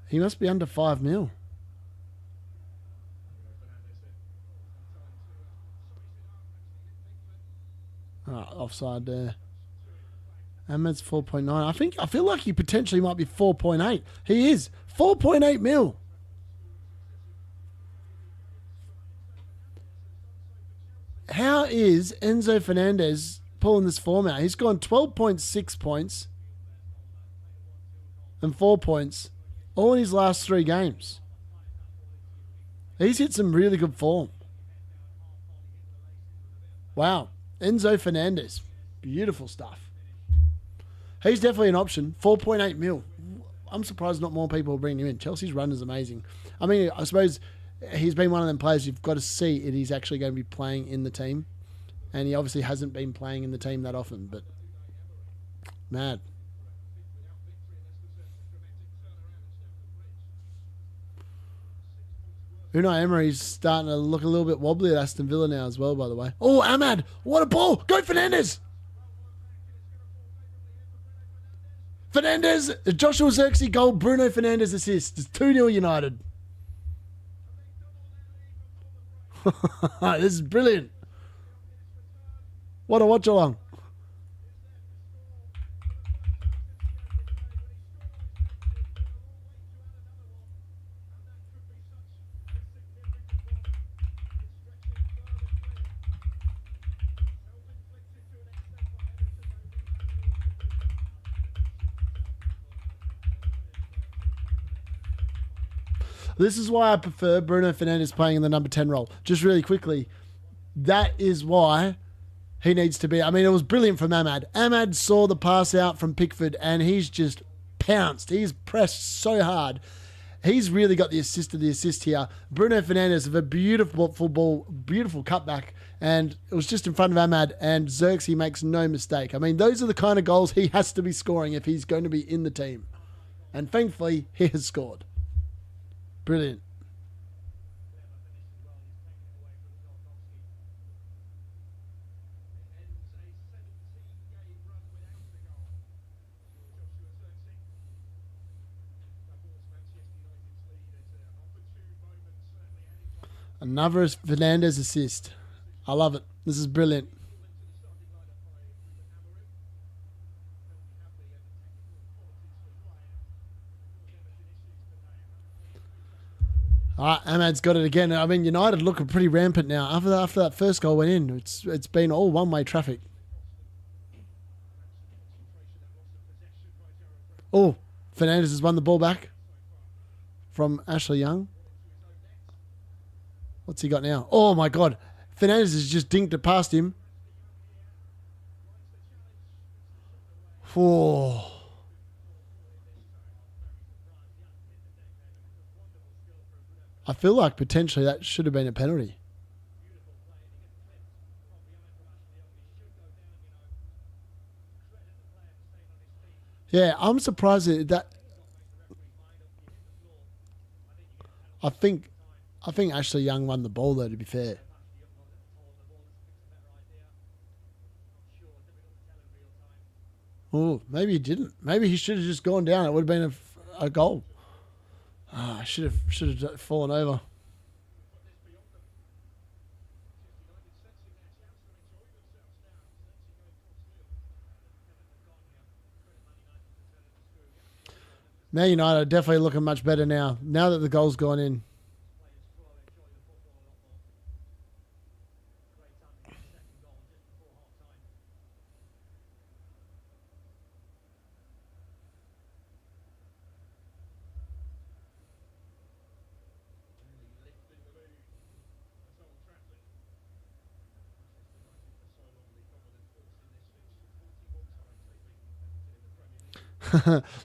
He must be under 5 mil. Offside there. Ahmed's 4.9. I feel like he potentially might be 4.8. He is 4.8 mil. How is Enzo Fernandez pulling this form out? He's gone 12.6 points and 4 points all in his last 3 games. He's hit some really good form. Wow. Enzo Fernandez. Beautiful stuff. He's definitely an option. 4.8 mil. I'm surprised not more people are bringing him in. Chelsea's run is amazing. I mean, I suppose he's been one of them players you've got to see if he's actually going to be playing in the team. And he obviously hasn't been playing in the team that often, but mad. Unai Emery's starting to look a little bit wobbly at Aston Villa now as well, by the way. Oh, Ahmad! What a ball! Go Fernandez! Fernandez! Joshua Zirkzee goal, Bruno Fernandes assist. It's 2-0 United. This is brilliant. What a watch along. This is why I prefer Bruno Fernandes playing in the number 10 role. Just really quickly, that is why he needs to be. I mean, it was brilliant from Ahmad. Ahmad saw the pass out from Pickford and he's just pounced. He's pressed so hard. He's really got the assist here. Bruno Fernandes with a beautiful ball, beautiful cutback, and it was just in front of Ahmad, and Zirkzee makes no mistake. I mean, those are the kind of goals he has to be scoring if he's going to be in the team. And thankfully, he has scored. Brilliant. Another Fernandes assist. I love it. This is brilliant. All right, Ahmad's got it again. I mean, United looking pretty rampant now. After that first goal went in, it's been all one-way traffic. Oh, Fernandes has won the ball back from Ashley Young. What's he got now? Oh, my God. Fernandes has just dinked it past him. Oh. I feel like potentially that should have been a penalty. Yeah, I'm surprised that. I think Ashley Young won the ball though, to be fair. Oh, maybe he didn't. Maybe he should have just gone down. It would have been a goal. Oh, I should have fallen over. Man United are definitely looking much better now. Now that the goal's gone in.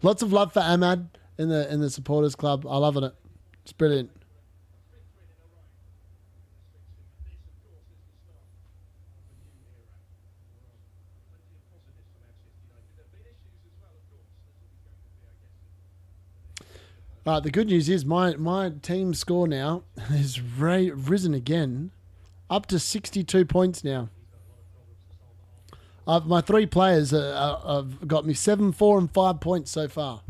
Lots of love for Ahmad in the supporters club. I love it. It's brilliant. All right, the good news is my team score now has risen again, up to 62 points now. My 3 players have got me 7, 4 and 5 points so far.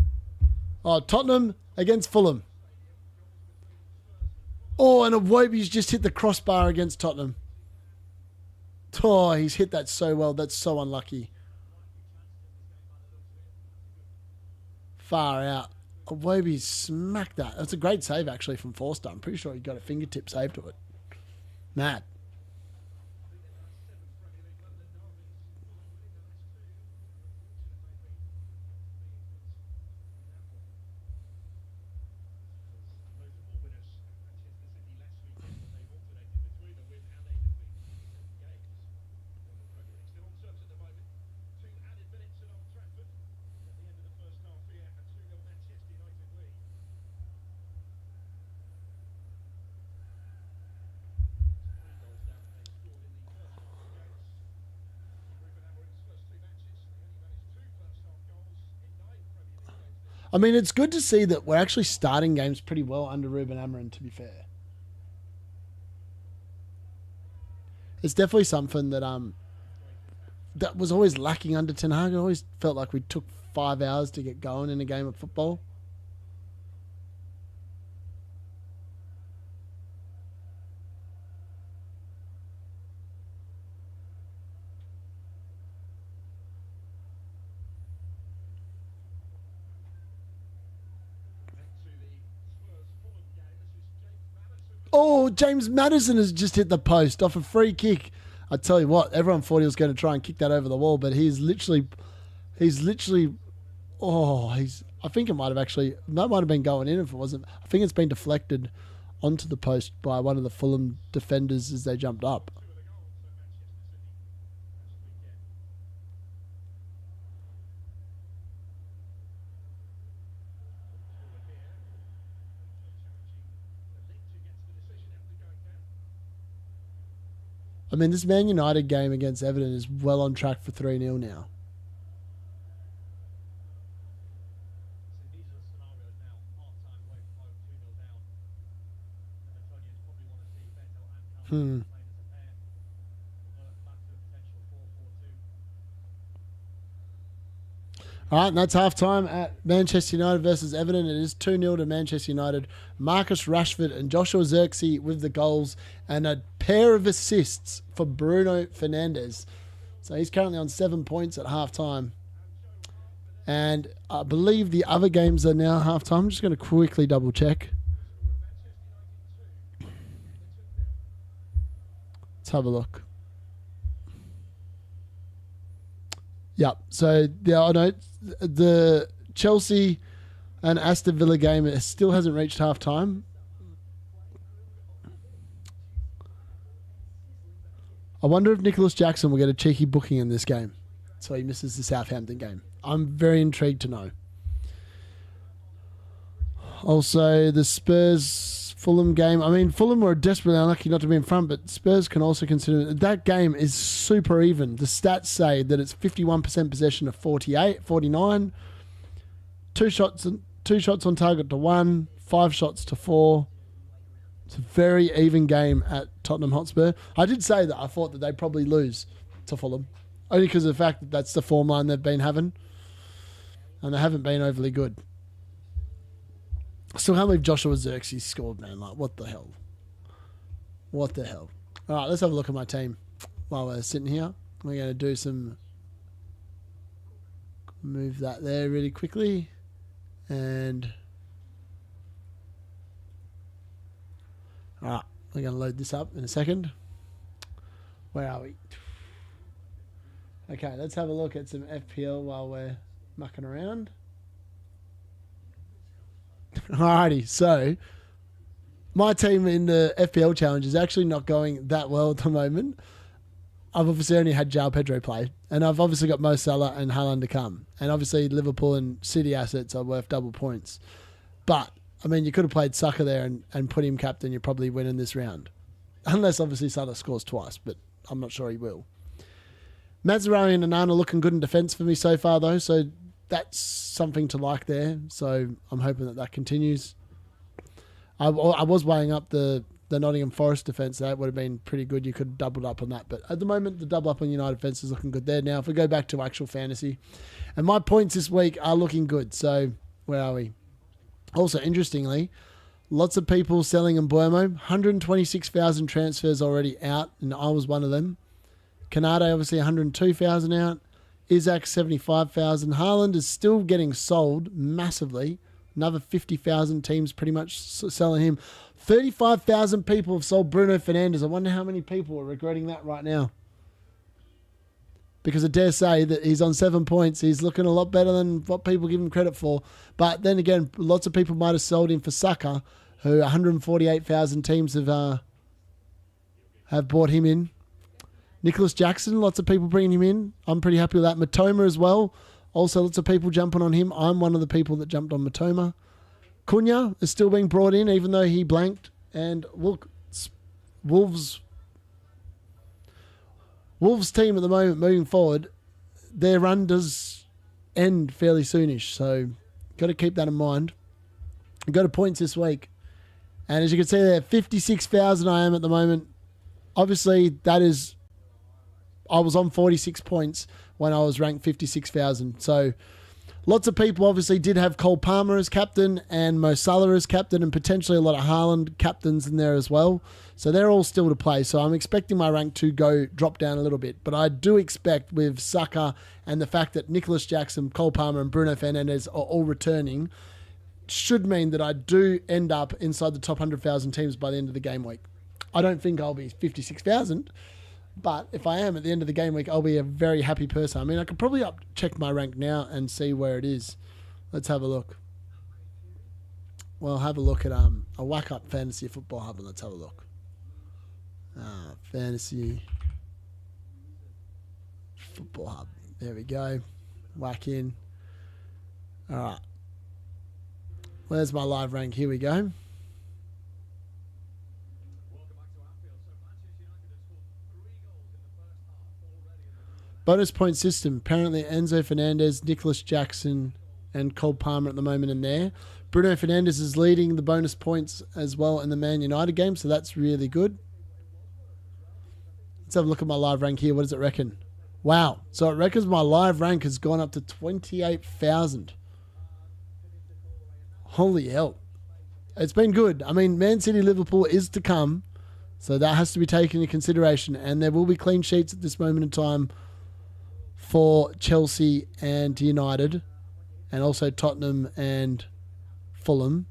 Oh, Tottenham against Fulham. Oh, and Iwobi's just hit the crossbar against Tottenham. Oh, he's hit that so well. That's so unlucky. Far out. Wobie smacked that. That's a great save, actually, from Forster. I'm pretty sure he got a fingertip save to it. Mad. I mean, it's good to see that we're actually starting games pretty well under Ruben Amorim, to be fair. It's definitely something that was always lacking under Ten Hag. It always felt like we took 5 hours to get going in a game of football. Oh, James Maddison has just hit the post off a free kick. I tell you what, everyone thought he was going to try and kick that over the wall, but he's literally, I think it might have actually, that might have been going in if it wasn't. I think it's been deflected onto the post by one of the Fulham defenders as they jumped up. I mean, this Man United game against Everton is well on track for 3-0 now. All right, and that's half-time at Manchester United versus Everton. It is 2-0 to Manchester United. Marcus Rashford and Joshua Zirkzee with the goals and a pair of assists for Bruno Fernandes. So he's currently on 7 points at half-time. And I believe the other games are now half-time. I'm just going to quickly double-check. Let's have a look. Yep. So the Chelsea and Aston Villa game still hasn't reached half time. I wonder if Nicholas Jackson will get a cheeky booking in this game, so he misses the Southampton game. I'm very intrigued to know. Also, the Spurs-Fulham game. I mean, Fulham were desperately unlucky not to be in front, but Spurs can also consider that game is super even. The stats say that it's 51% possession to 49, two shots on target to 1, 5 shots to 4. It's a very even game at Tottenham Hotspur. I did say that I thought that they'd probably lose to Fulham, only because of the fact that that's the form line they've been having, and they haven't been overly good. I still can't believe Joshua Zirkzee scored, man. Like, what the hell? What the hell? All right, let's have a look at my team while we're sitting here. We're going to do some... Move that there really quickly. And... All right, we're going to load this up in a second. Where are we? Okay, let's have a look at some FPL while we're mucking around. Alrighty, so my team in the FPL challenge is actually not going that well at the moment. I've obviously only had João Pedro play, and I've obviously got Mo Salah and Haaland to come. And obviously Liverpool and City assets are worth double points. But, I mean, you could have played Saka there and put him captain, you're probably winning this round. Unless, obviously, Salah scores twice, but I'm not sure he will. Mazraoui and Onana looking good in defence for me so far, though, so that's something to like there. So I'm hoping that continues. I was weighing up the Nottingham Forest defence. That would have been pretty good. You could have doubled up on that. But at the moment, the double up on United defence is looking good there. Now, if we go back to actual fantasy, and my points this week are looking good. So where are we? Also, interestingly, lots of people selling Mbeumo. 126,000 transfers already out, and I was one of them. Canade, obviously 102,000 out. Isaac, 75,000. Haaland is still getting sold massively. Another 50,000 teams pretty much selling him. 35,000 people have sold Bruno Fernandes. I wonder how many people are regretting that right now. Because I dare say that he's on 7 points. He's looking a lot better than what people give him credit for. But then again, lots of people might have sold him for Saka, who 148,000 teams have bought him in. Nicholas Jackson, lots of people bringing him in. I'm pretty happy with that. Matoma as well. Also, lots of people jumping on him. I'm one of the people that jumped on Matoma. Cunha is still being brought in, even though he blanked. And look, Wolves team at the moment, moving forward, their run does end fairly soonish. So, got to keep that in mind. I've got a points this week. And as you can see there, 56,000 I am at the moment. Obviously, that is... I was on 46 points when I was ranked 56,000. So lots of people obviously did have Cole Palmer as captain and Mo Salah as captain and potentially a lot of Haaland captains in there as well. So they're all still to play. So I'm expecting my rank to drop down a little bit. But I do expect with Saka and the fact that Nicholas Jackson, Cole Palmer and Bruno Fernandes are all returning should mean that I do end up inside the top 100,000 teams by the end of the game week. I don't think I'll be 56,000. But if I am at the end of the game week, I'll be a very happy person. I mean, I could probably check my rank now and see where it is. Let's have a look. Well, have a look at I'll whack up Fantasy Football Hub and let's have a look. Fantasy Football Hub. There we go. Whack in. All right. Where's my live rank? Here we go. Bonus point system. Apparently Enzo Fernandez, Nicholas Jackson, and Cole Palmer at the moment in there. Bruno Fernandes is leading the bonus points as well in the Man United game, so that's really good. Let's have a look at my live rank here. What does it reckon? Wow. So it reckons my live rank has gone up to 28,000. Holy hell. It's been good. I mean, Man City Liverpool is to come, so that has to be taken into consideration, and there will be clean sheets at this moment in time for Chelsea and United, and also Tottenham and Fulham.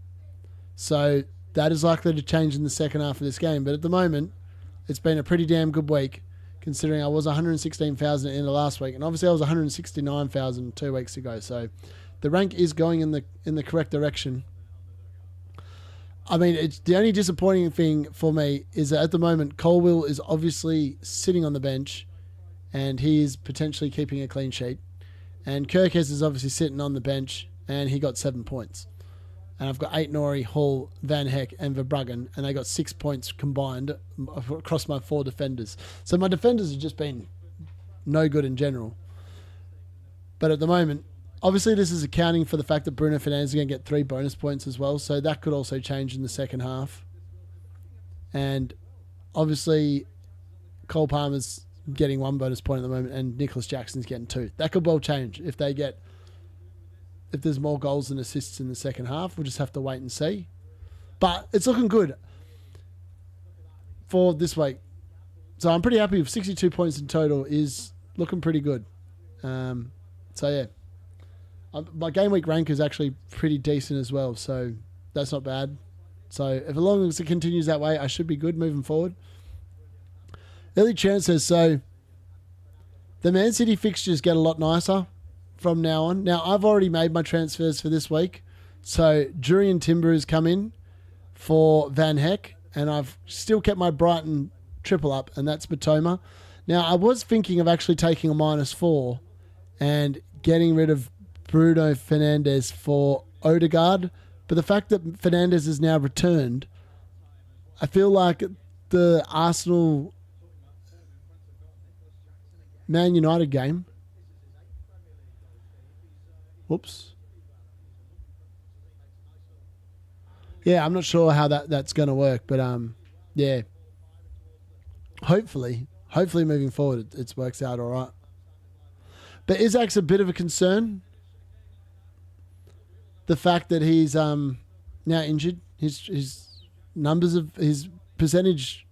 So that is likely to change in the second half of this game. But at the moment, it's been a pretty damn good week, considering I was 116,000 in the last week, and obviously I was 169,000 2 weeks ago. So the rank is going in the correct direction. I mean, it's the only disappointing thing for me is that at the moment, Colwill is obviously sitting on the bench, and he is potentially keeping a clean sheet. And Kirkes is obviously sitting on the bench, and he got 7 points. And I've got Aït-Nouri, Hall, Van Heck, and Verbruggen, and they got 6 points combined across my 4 defenders. So my defenders have just been no good in general. But at the moment, obviously this is accounting for the fact that Bruno Fernandes is going to get 3 bonus points as well, so that could also change in the second half. And obviously Cole Palmer's getting 1 bonus point at the moment, and Nicholas Jackson's getting 2. That could well change if there's more goals and assists in the second half. We'll just have to wait and see. But it's looking good for this week. So I'm pretty happy with 62 points in total is looking pretty good. So yeah. My game week rank is actually pretty decent as well, so that's not bad. So as long as it continues that way, I should be good moving forward. Early transfers, so the Man City fixtures get a lot nicer from now on. Now, I've already made my transfers for this week. So, Jurriën Timber has come in for Van Heck, and I've still kept my Brighton triple up, and that's Matoma. Now, I was thinking of actually taking a -4 and getting rid of Bruno Fernandes for Odegaard, but the fact that Fernandes is now returned, I feel like the Arsenal Man United game. Whoops. Yeah, I'm not sure how that's going to work, but yeah. Hopefully moving forward it works out all right. But Isaac's a bit of a concern. The fact that he's now injured, his numbers of his percentage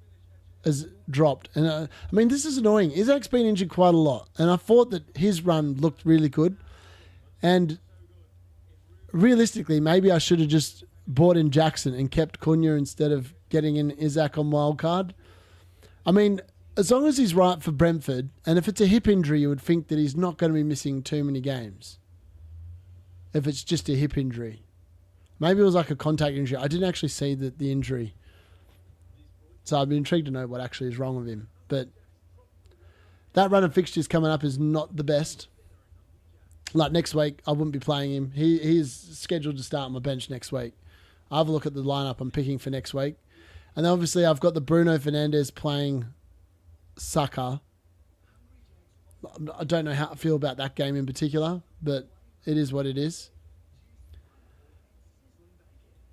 has dropped. And I mean, this is annoying. Isaac's been injured quite a lot. And I thought that his run looked really good. And realistically, maybe I should have just bought in Jackson and kept Cunha instead of getting in Isaac on wildcard. I mean, as long as he's right for Brentford, and if it's a hip injury, you would think that he's not going to be missing too many games. If it's just a hip injury. Maybe it was like a contact injury. I didn't actually see the injury. So I'd be intrigued to know what actually is wrong with him. But that run of fixtures coming up is not the best. Like next week, I wouldn't be playing him. He is scheduled to start on my bench next week. I'll have a look at the lineup I'm picking for next week. And then obviously I've got the Bruno Fernandes playing Saka. I don't know how I feel about that game in particular, but it is what it is.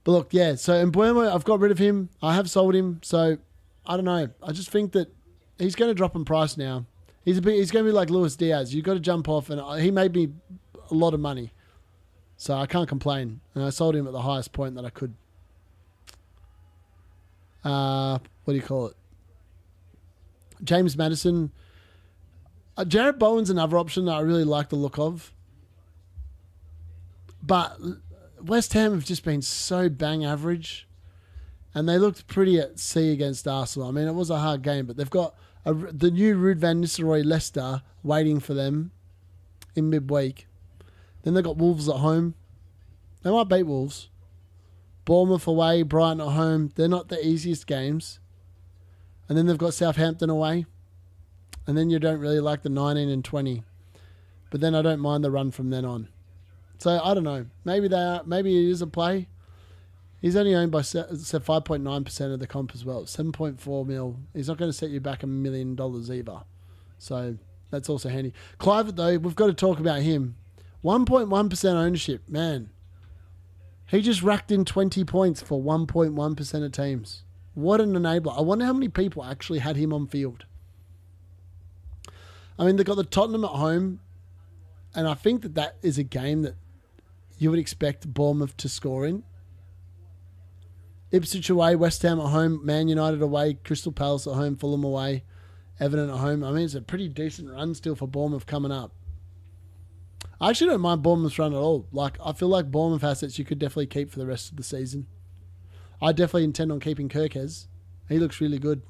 But look, yeah, so in Mbeumo, I've got rid of him. I have sold him, so I don't know. I just think that he's going to drop in price now. He's going to be like Luis Diaz. You've got to jump off, and he made me a lot of money. So I can't complain. And I sold him at the highest point that I could. What do you call it? James Maddison. Jared Bowen's another option that I really like the look of. But West Ham have just been so bang average. And they looked pretty at sea against Arsenal. I mean, it was a hard game, but they've got the new Ruud van Nistelrooy Leicester waiting for them in midweek. Then they've got Wolves at home. They might beat Wolves. Bournemouth away, Brighton at home. They're not the easiest games. And then they've got Southampton away. And then you don't really like the 19 and 20. But then I don't mind the run from then on. So I don't know. Maybe it is a play. He's only owned by 5.9% of the comp as well. 7.4 mil. He's not going to set you back $1 million either. So that's also handy. Clivert, though, we've got to talk about him. 1.1% ownership. Man. He just racked in 20 points for 1.1% of teams. What an enabler. I wonder how many people actually had him on field. I mean, they've got the Tottenham at home. And I think that is a game that you would expect Bournemouth to score in. Ipswich away, West Ham at home, Man United away, Crystal Palace at home, Fulham away, Everton at home. I mean, it's a pretty decent run still for Bournemouth coming up. I actually don't mind Bournemouth's run at all. Like, I feel like Bournemouth assets you could definitely keep for the rest of the season. I definitely intend on keeping Kirkes. He looks really good.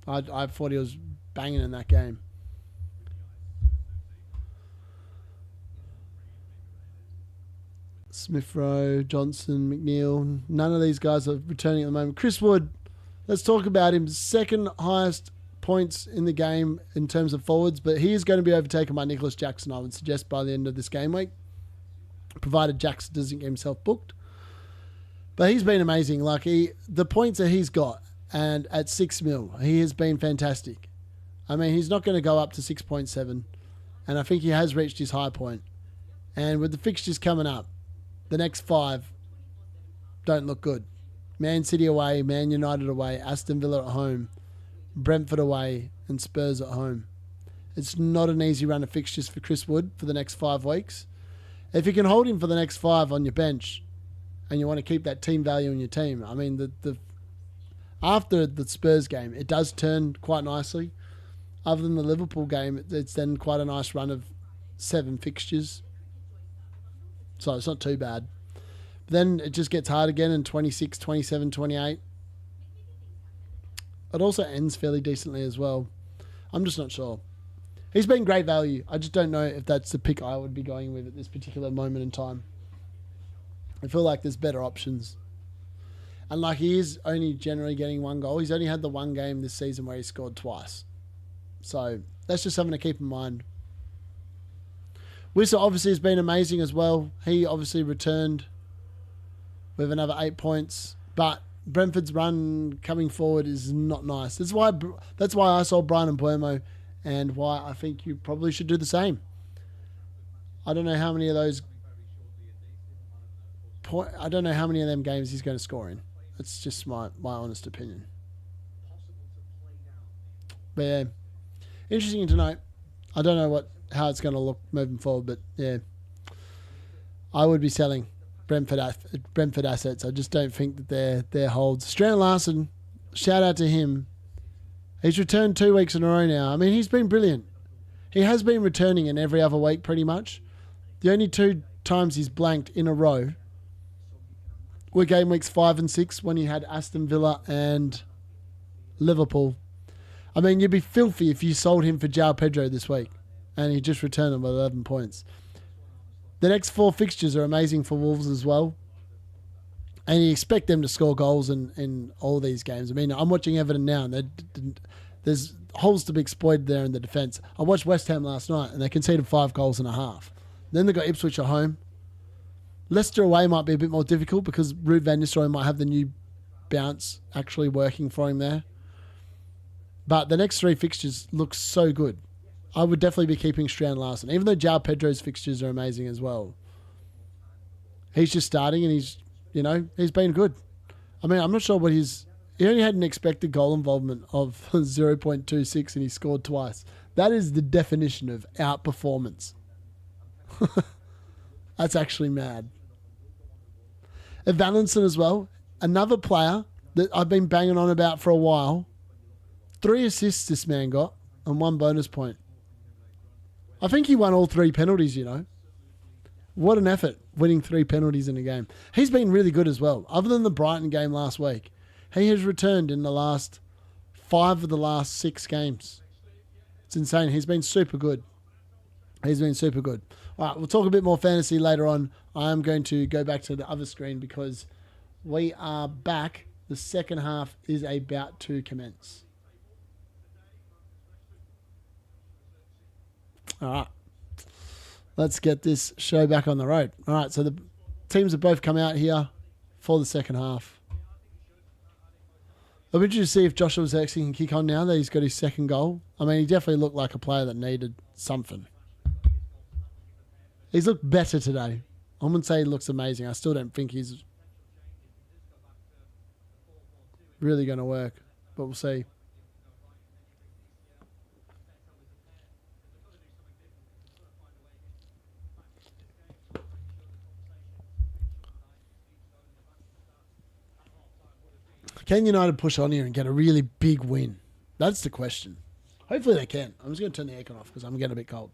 I thought he was banging in that game. Smith Rowe, Johnson, McNeil. None of these guys are returning at the moment. Chris Wood, let's talk about him. Second highest points in the game in terms of forwards, but he is going to be overtaken by Nicholas Jackson, I would suggest, by the end of this game week, provided Jackson doesn't get himself booked. But he's been amazing. Like the points that he's got, and at 6 mil, he has been fantastic. I mean, he's not going to go up to 6.7, and I think he has reached his high point. And with the fixtures coming up, the next 5 don't look good. Man City away, Man United away, Aston Villa at home, Brentford away, and Spurs at home. It's not an easy run of fixtures for Chris Wood for the next 5 weeks. If you can hold him for the next 5 on your bench, and you want to keep that team value in your team, I mean, after the Spurs game, it does turn quite nicely. Other than the Liverpool game, it's then quite a nice run of 7 fixtures. So it's not too bad. But then it just gets hard again in 26, 27, 28. It also ends fairly decently as well. I'm just not sure. He's been great value. I just don't know if that's the pick I would be going with at this particular moment in time. I feel like there's better options. And like he is only generally getting 1 goal. He's only had the 1 game this season where he scored twice. So that's just something to keep in mind. Wissa obviously has been amazing as well. He obviously returned with another 8 points. But Brentford's run coming forward is not nice. That's why I sold Brian and Mbeumo, and why I think you probably should do the same. I don't know how many of those... I don't know how many of them games he's going to score in. That's just my honest opinion. But yeah, interesting to note. I don't know how it's going to look moving forward, but yeah, I would be selling Brentford assets. I just don't think that they're holds. Strand Larson, shout out to him. He's returned 2 weeks in a row now. I mean, he's been brilliant. He has been returning in every other week pretty much. The only 2 times he's blanked in a row were game weeks 5 and 6 when he had Aston Villa and Liverpool. I mean, you'd be filthy if you sold him for João Pedro this week and he just returned them with 11 points. The next 4 fixtures are amazing for Wolves as well. And you expect them to score goals in all these games. I mean, I'm watching Everton now, and there's holes to be exploited there in the defence. I watched West Ham last night, and they conceded 5 goals and a half. Then they got Ipswich at home. Leicester away might be a bit more difficult because Ruud van Nistelrooy might have the new bounce actually working for him there. But the next 3 fixtures look so good. I would definitely be keeping Strand Larsen, even though João Pedro's fixtures are amazing as well. He's just starting, and he's been good. I mean, I'm not sure what he only had an expected goal involvement of 0.26 and he scored twice. That is the definition of outperformance. That's actually mad. Valenson as well, another player that I've been banging on about for a while. 3 assists this man got and 1 bonus point. I think he won all 3 penalties, What an effort, winning 3 penalties in a game. He's been really good as well. Other than the Brighton game last week, he has returned in the last 5 of the last 6 games. It's insane. He's been super good. All right, we'll talk a bit more fantasy later on. I am going to go back to the other screen because we are back. The second half is about to commence. All right. Let's get this show back on the road. All right, so the teams have both come out here for the second half. I'm interested to see if Joshua Zirkzee can kick on now that he's got his second goal. I mean, he definitely looked like a player that needed something. He's looked better today. I wouldn't say he looks amazing. I still don't think he's really going to work, but we'll see. Can United push on here and get a really big win? That's the question. Hopefully they can. I'm just going to turn the aircon off because I'm getting a bit cold.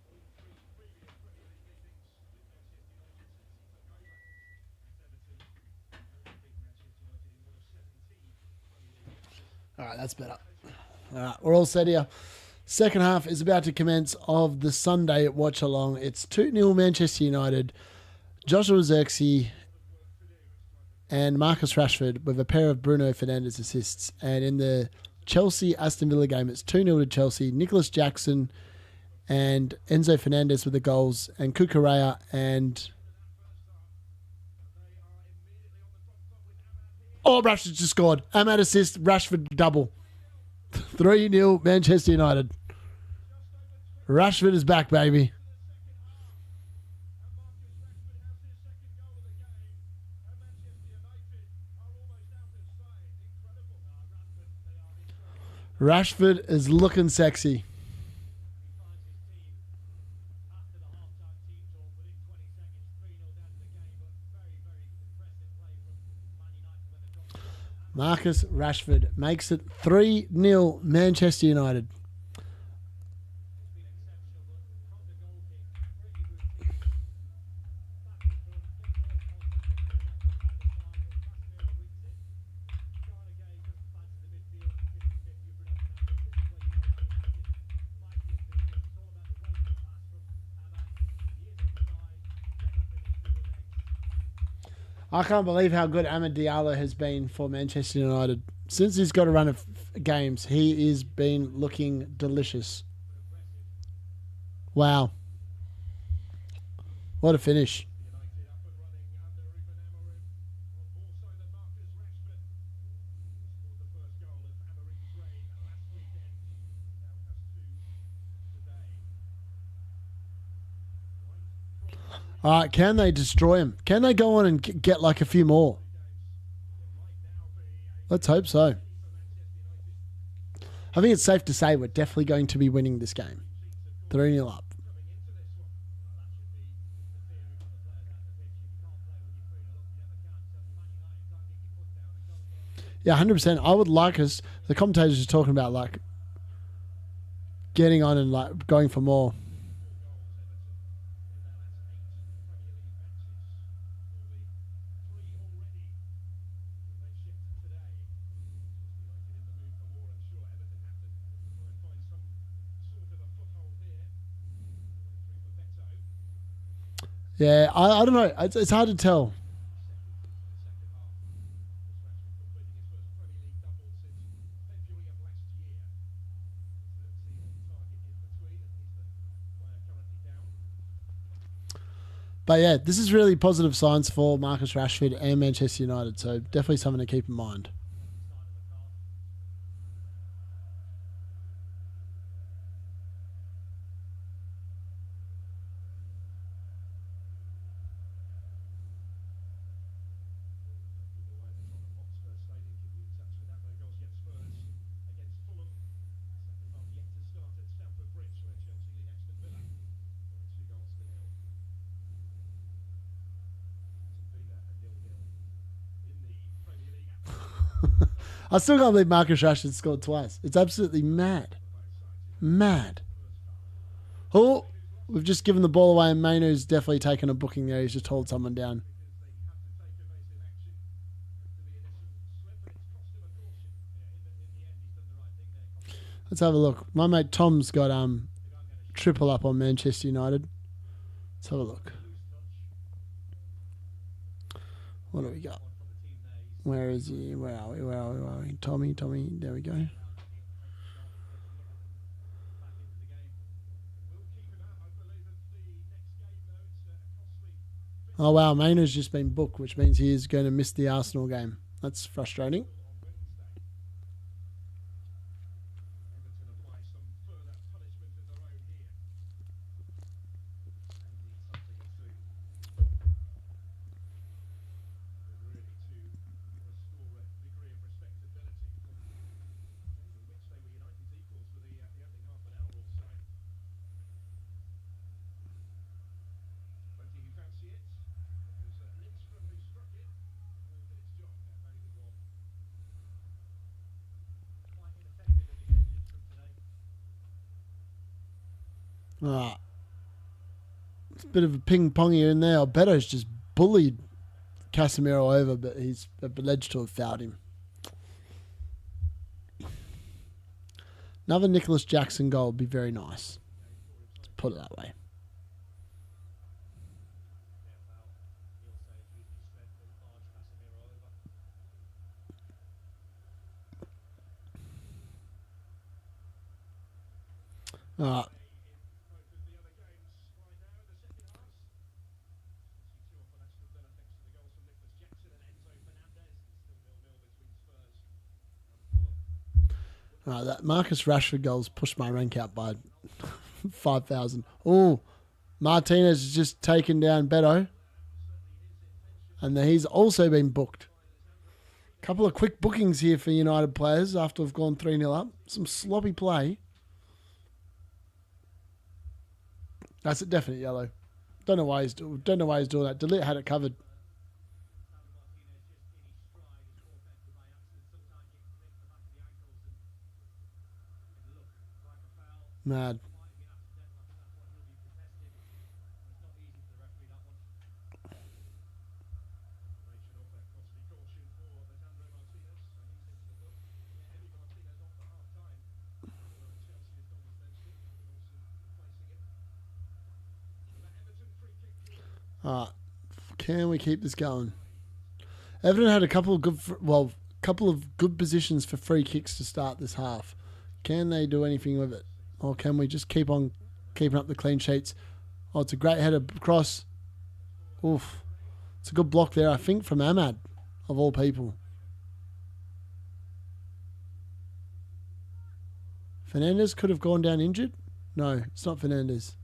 All right, that's better. All right, we're all set here. Second half is about to commence of the Sunday at Watch Along. It's 2-0 Manchester United. Joshua Zirkzee and Marcus Rashford with a pair of Bruno Fernandes assists. And in the Chelsea-Aston Villa game, it's 2-0 to Chelsea. Nicholas Jackson and Enzo Fernandez with the goals, and Kukurea and... Oh, Rashford just scored. Ahmad assist, Rashford double. 3-0 Manchester United. Rashford is back, baby. Rashford is looking sexy. Marcus Rashford makes it 3-0 Manchester United. I can't believe how good Amad Diallo has been for Manchester United. Since he's got a run of games, he has been looking delicious. Wow. What a finish. All right, can they destroy him? Can they go on and get like a few more? Let's hope so. I think it's safe to say we're definitely going to be winning this game. 3-0 up. Yeah, 100%. I would like us, the commentators are talking about like getting on and like going for more. Yeah, I don't know. It's hard to tell. But yeah, this is really positive signs for Marcus Rashford and Manchester United. So definitely something to keep in mind. I still can't believe Marcus Rashford scored twice. It's absolutely mad. Mad. Oh, we've just given the ball away, and Mainoo's definitely taken a booking there. He's just hauled someone down. Let's have a look. My mate Tom's got triple up on Manchester United. Let's have a look. What do we got? Where is he? Where are we? Where are we? Where are we? Tommy. There we go. Oh, wow. Mainoo's just been booked, which means he is going to miss the Arsenal game. That's frustrating. It's a bit of a ping-pong here and there. Alberto's just bullied Casemiro over, but he's alleged to have fouled him. Another Nicholas Jackson goal would be very nice. Let's put it that way. All right. That Marcus Rashford goals pushed my rank out by 5,000. Oh, Martinez has just taken down Beto. And he's also been booked. Couple of quick bookings here for United players after we've gone 3-0 up. Some sloppy play. That's a definite yellow. Don't know why he's doing that. Delit had it covered. Mad. Can we keep this going? Everton had a couple of good positions for free kicks to start this half. Can they do anything with it? Or can we just keep on keeping up the clean sheets? Oh, it's a great header across. Oof. It's a good block there, I think, from Ahmad, of all people. Fernandez could have gone down injured? No, it's not Fernandez.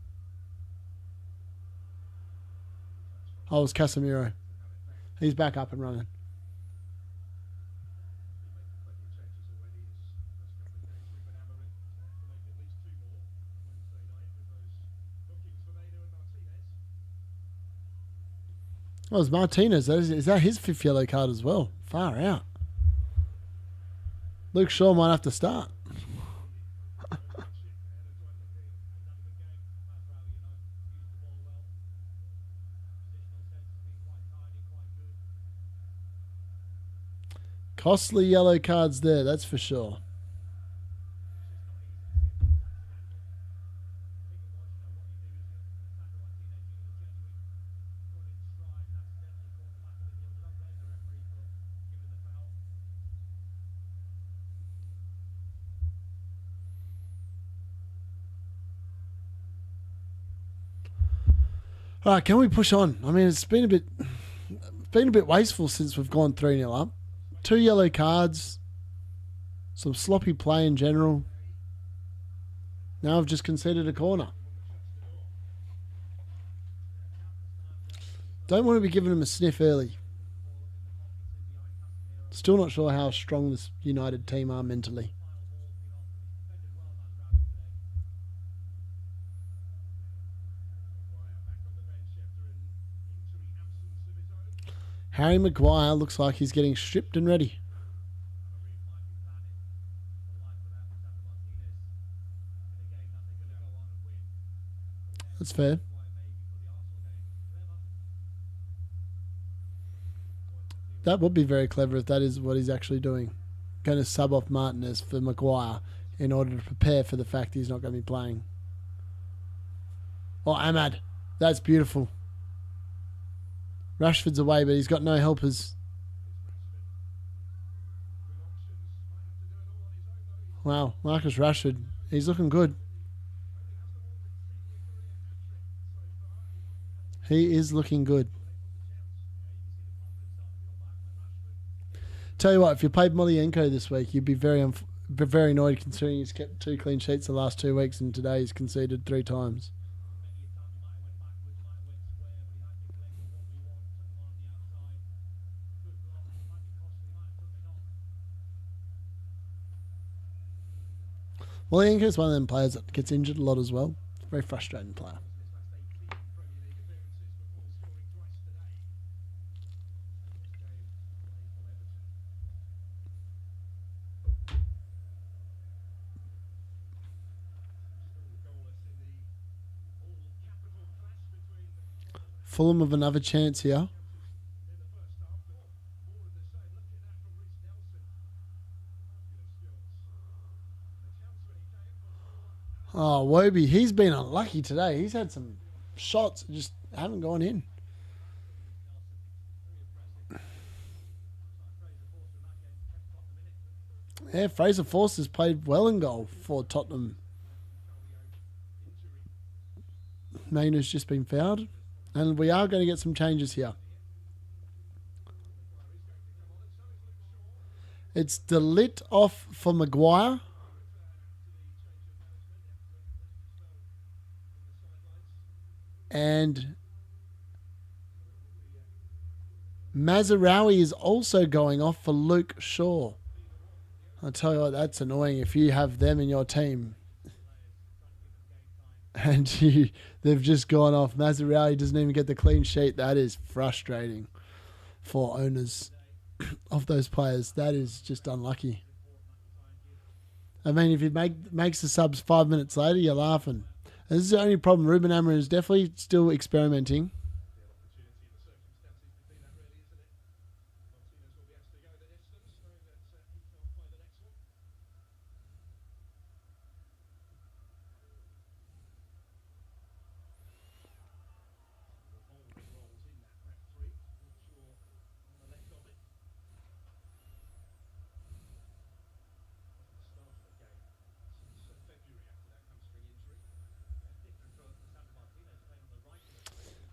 Oh, it's Casemiro. He's back up and running. Oh, it's Martinez. Is that his fifth yellow card as well? Far out. Luke Shaw might have to start. Costly yellow cards there, that's for sure. All right, can we push on? I mean, it's been a bit wasteful since we've gone 3-0 up. 2 yellow cards, some sloppy play in general. Now I've just conceded a corner. Don't want to be giving him a sniff early. Still not sure how strong this United team are mentally. Harry Maguire looks like he's getting stripped and ready. That's fair. That would be very clever if that is what he's actually doing. Going to sub off Martinez for Maguire in order to prepare for the fact he's not going to be playing. Oh, Ahmad. That's beautiful. Rashford's away, but he's got no helpers. Wow, Marcus Rashford. He's looking good. He is looking good. Tell you what, if you played Molienko this week, you'd be very annoyed considering he's kept 2 clean sheets the last 2 weeks and today he's conceded 3 times. Molienko's one of them players that gets injured a lot as well. Very frustrating player. Fulham of another chance here. Oh, Wobie, he's been unlucky today. He's had some shots that just haven't gone in. Yeah, Fraser Forster's played well in goal for Tottenham. Mainer's just been fouled. And we are going to get some changes here. It's Delit off for Maguire. And Mazraoui is also going off for Luke Shaw. I'll tell you what, that's annoying if you have them in your team. And they've just gone off. Mazraoui doesn't even get the clean sheet. That is frustrating for owners of those players. That is just unlucky. I mean, if he makes the subs 5 minutes later, you're laughing. And this is the only problem. Ruben Amorim is definitely still experimenting.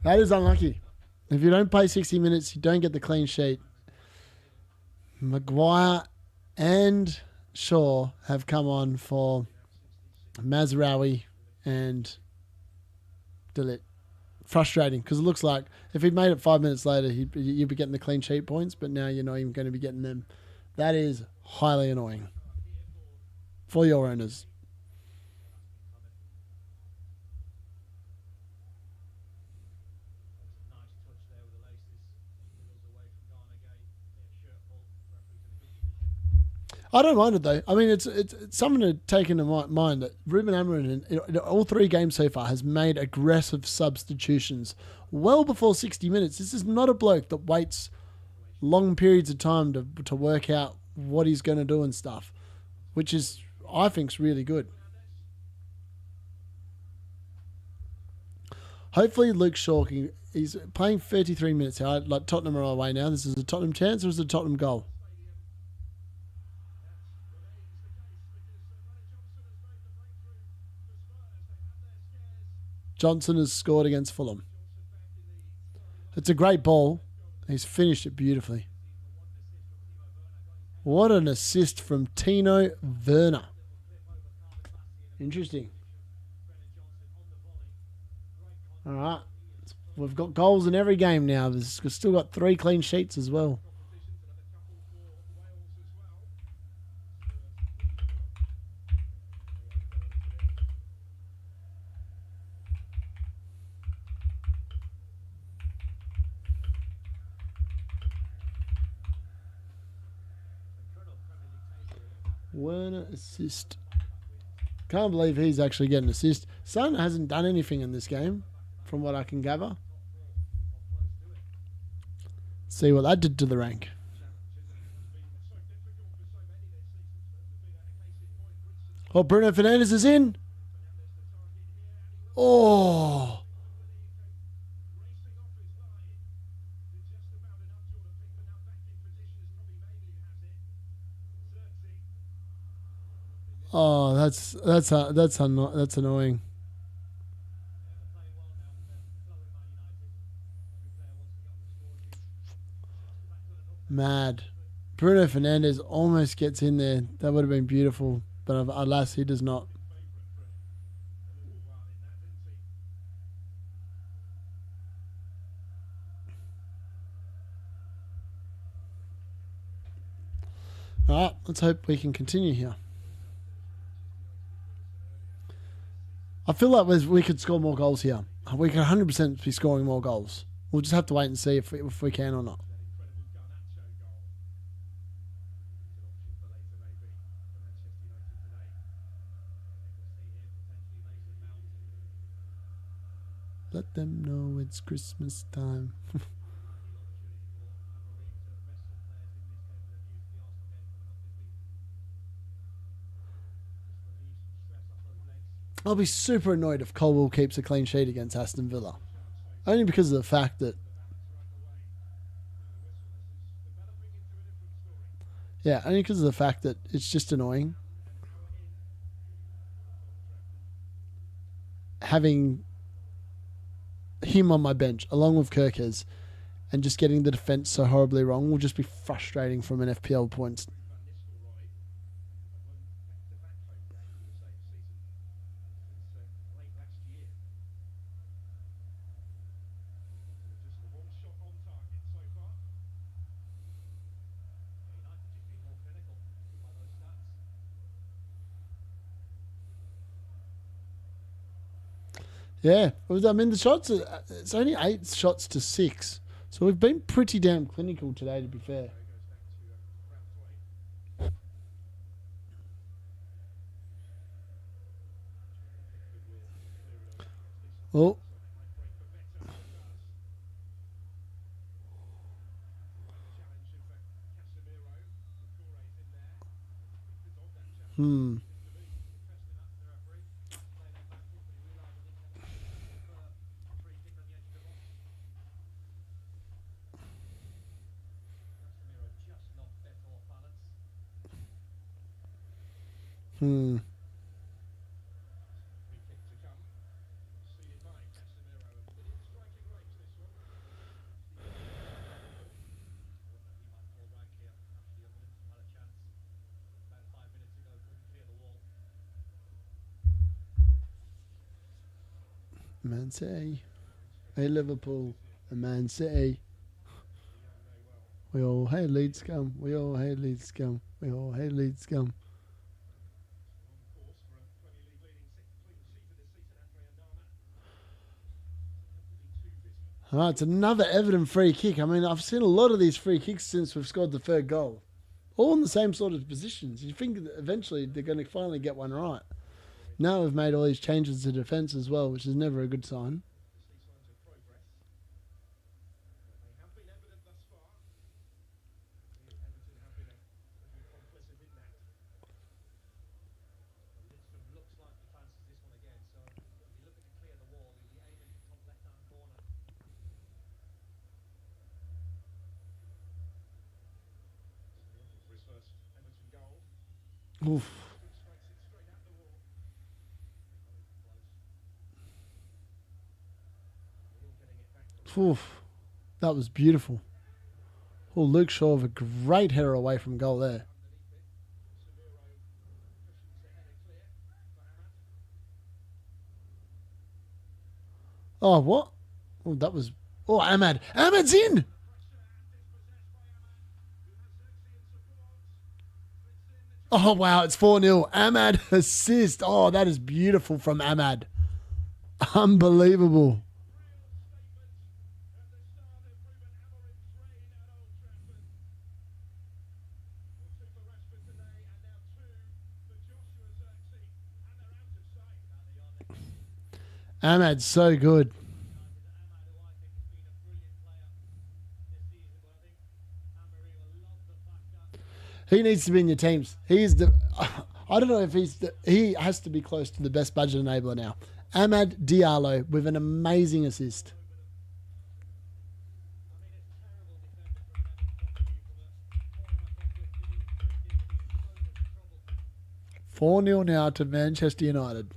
That is unlucky. If you don't play 60 minutes, you don't get the clean sheet. Maguire and Shaw have come on for Mazraoui and Delit. Frustrating, because it looks like if he'd made it 5 minutes later, you'd be getting the clean sheet points, but now you're not even going to be getting them. That is highly annoying for your owners. I don't mind it though. I mean, it's something to take into mind that Ruben Amorim in all 3 games so far has made aggressive substitutions well before 60 minutes. This is not a bloke that waits long periods of time to work out what he's going to do and stuff, which is, I think, is really good. Hopefully Luke Shaw he's playing 33 minutes now. Like Tottenham are away now. This is a Tottenham chance or is it a Tottenham goal? Johnson has scored against Fulham. It's a great ball. He's finished it beautifully. What an assist from Tino Werner. Interesting. All right. We've got goals in every game now. We've still got 3 clean sheets as well. Werner assist. Can't believe he's actually getting an assist. Son hasn't done anything in this game, from what I can gather. See what that did to the rank. Oh, Bruno Fernandes is in. Oh. Oh, that's annoying. Mad. Bruno Fernandes almost gets in there. That would have been beautiful, but alas, he does not. All right, let's hope we can continue here. I feel like we could score more goals here. We could 100% be scoring more goals. We'll just have to wait and see if we can or not. Let them know it's Christmas time. I'll be super annoyed if Colwell keeps a clean sheet against Aston Villa. Only because of the fact that... Yeah, only because of the fact that it's just annoying. Having him on my bench, along with Kirkes, and just getting the defence so horribly wrong will just be frustrating from an FPL point. Yeah, I mean, the shots, it's only 8 shots to 6. So we've been pretty damn clinical today, to be fair. Oh. Hmm. Hmm. Man City. Hey Liverpool. And Man City. We all hate Leeds scum. We all hate Leeds scum. We all hate Leeds scum. All right, it's another Everton free kick. I mean, I've seen a lot of these free kicks since we've scored the 3rd goal. All in the same sort of positions. You think that eventually they're going to finally get one right. Now we've made all these changes to defence as well, which is never a good sign. Oof. Oof. That was beautiful. Oh, Luke Shaw with a great header away from goal there. Oh, what? Oh, that was... Oh, Ahmad. Ahmad's in! Oh, wow, it's 4-0. Ahmad assist. Oh, that is beautiful from Ahmad. Unbelievable. Ahmad's so good. He needs to be in your teams. He's the... I don't know if he has to be close to the best budget enabler now. Ahmad Diallo with an amazing assist. 4-0 now to Manchester United.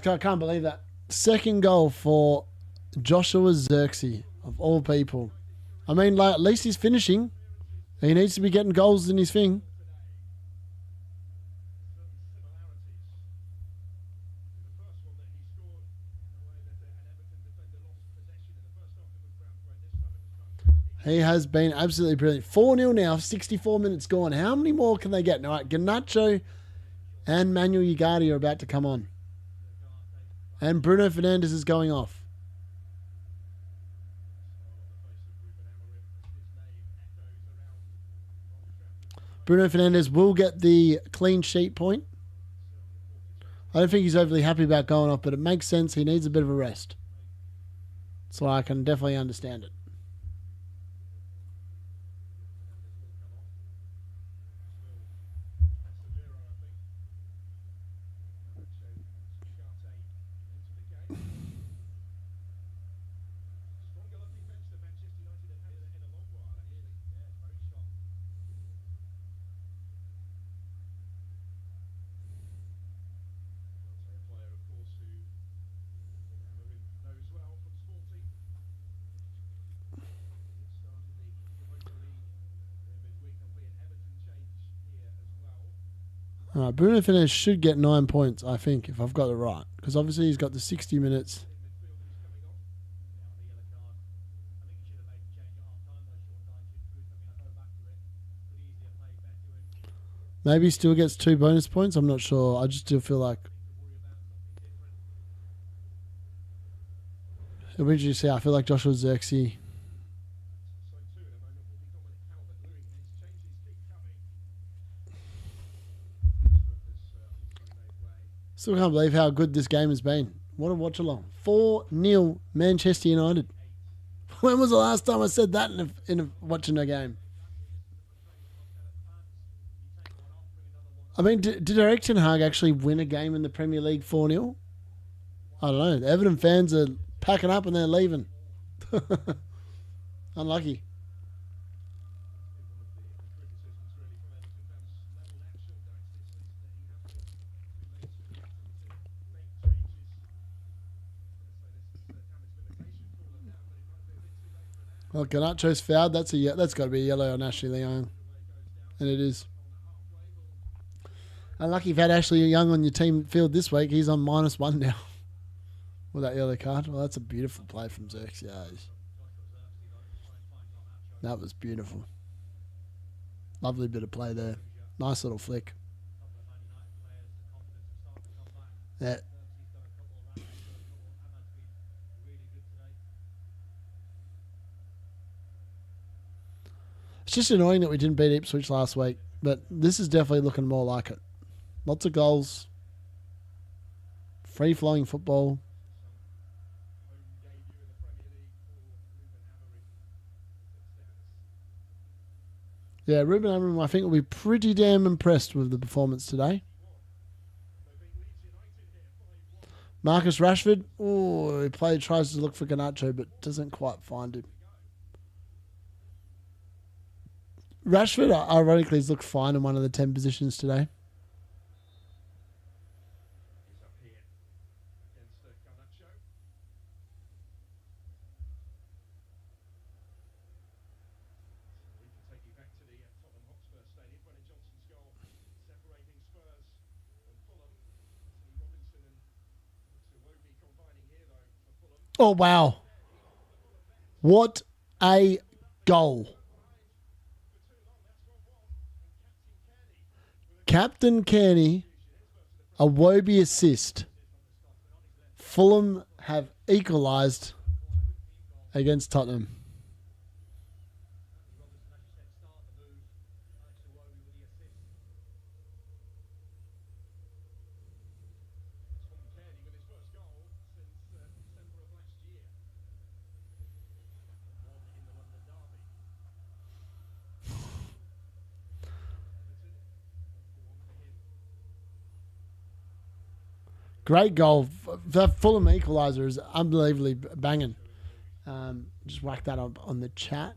I can't believe that. Second goal for Joshua Zirkzee, of all people. I mean, like, at least he's finishing. He needs to be getting goals in his thing. He has been absolutely brilliant. 4-0 now, 64 minutes gone. How many more can they get? All right, Garnacho and Manuel Ugarte are about to come on. And Bruno Fernandes is going off. Bruno Fernandes will get the clean sheet point. I don't think he's overly happy about going off, but it makes sense. He needs a bit of a rest. So I can definitely understand it. Bruno Fernandes should get 9 points, I think, if I've got it right. Because obviously he's got the 60 minutes. Maybe he still gets 2 bonus points. I'm not sure. I just still feel like... It'll be interesting to see. I feel like Joshua Zirkzee... Still can't believe how good this game has been. What a watch along. 4-0 Manchester United. When was the last time I said that in watching a game? I mean, did Erik ten Hag actually win a game in the Premier League 4-0? I don't know. The Everton fans are packing up and they're leaving. Unlucky. Well, Garnacho's fouled. That's got to be a yellow on Ashley Young. And it is. Unlucky you've had Ashley Young on your team field this week. He's on -1 now with that yellow card. Well, that's a beautiful play from Zirkzee. Yeah, that was beautiful. Lovely bit of play there. Nice little flick. Yeah. It's just annoying that we didn't beat Ipswich last week, but this is definitely looking more like it. Lots of goals. Free-flowing football. Yeah, Ruben Amorim, I think, will be pretty damn impressed with the performance today. Marcus Rashford, tries to look for Garnacho, but doesn't quite find him. Rashford, ironically, has looked fine in one of the 10 positions today. Oh, wow. What a goal. Captain Kearney, a Wobie assist. Fulham have equalised against Tottenham. Great goal. The Fulham equaliser is unbelievably banging. Just whack that up on the chat.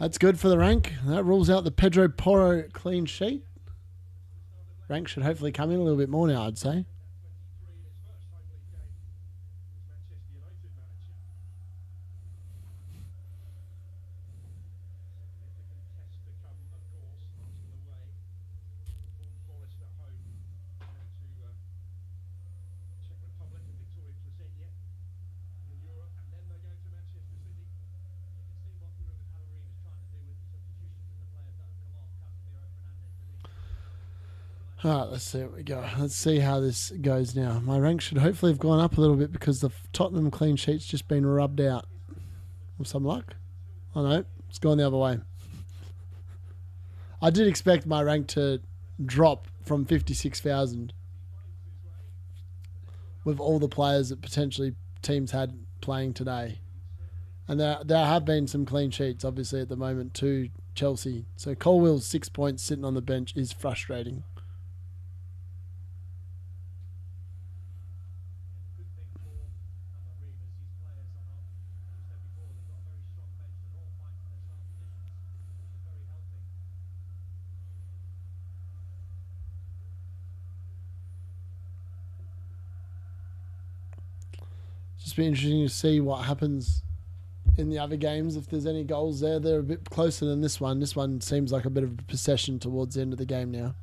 That's good for the rank. That rules out the Pedro Porro clean sheet. Rank should hopefully come in a little bit more now, I'd say. All right, let's see what we go. Let's see how this goes now. My rank should hopefully have gone up a little bit because the Tottenham clean sheet's just been rubbed out. With some luck. Oh no, it's gone the other way. I did expect my rank to drop from 56,000 with all the players that potentially teams had playing today. And there have been some clean sheets, obviously, at the moment, to Chelsea. So Colwell's 6 points sitting on the bench is frustrating. Just be interesting to see what happens in the other games. If there's any goals there, they're a bit closer than this one. This one seems like a bit of a possession towards the end of the game now.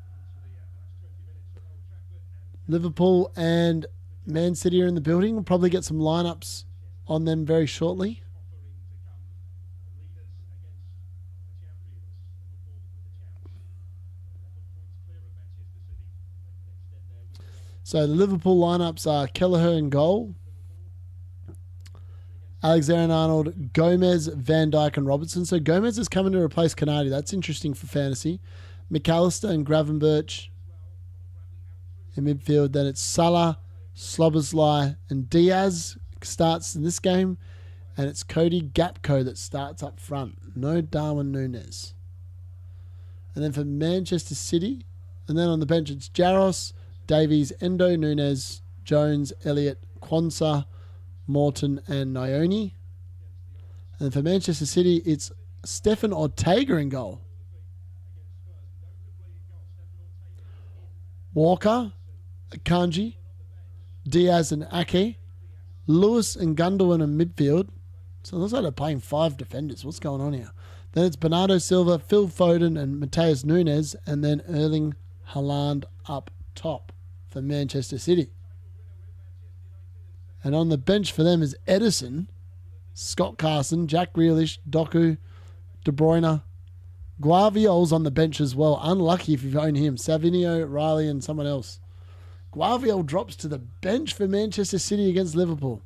Liverpool and Man City are in the building. We'll probably get some lineups on them very shortly. So the Liverpool lineups are Kelleher in goal, Alexander-Arnold, Gomez, Van Dijk and Robertson. So Gomez is coming to replace Canadi. That's interesting for fantasy. McAllister and Gravenberch in midfield. Then it's Salah, Sloboslai and Diaz starts in this game. And it's Cody Gakpo that starts up front. No Darwin Núñez. And then for Manchester City, and then on the bench it's Jaros, Davies, Endo, Núñez, Jones, Elliott, Quansah, Morton and Nyoni. And for Manchester City, it's Stefan Ortega in goal. Walker, Kanji, Diaz and Ake, Lewis and Gundogan in midfield. So it looks like they're playing 5 defenders. What's going on here? Then it's Bernardo Silva, Phil Foden and Mateus Nunes, and then Erling Haaland up top for Manchester City. And on the bench for them is Edison, Scott Carson, Jack Grealish, Doku, De Bruyne, Guardiol's on the bench as well. Unlucky if you own him. Savinio, Riley, and someone else. Guardiol drops to the bench for Manchester City against Liverpool.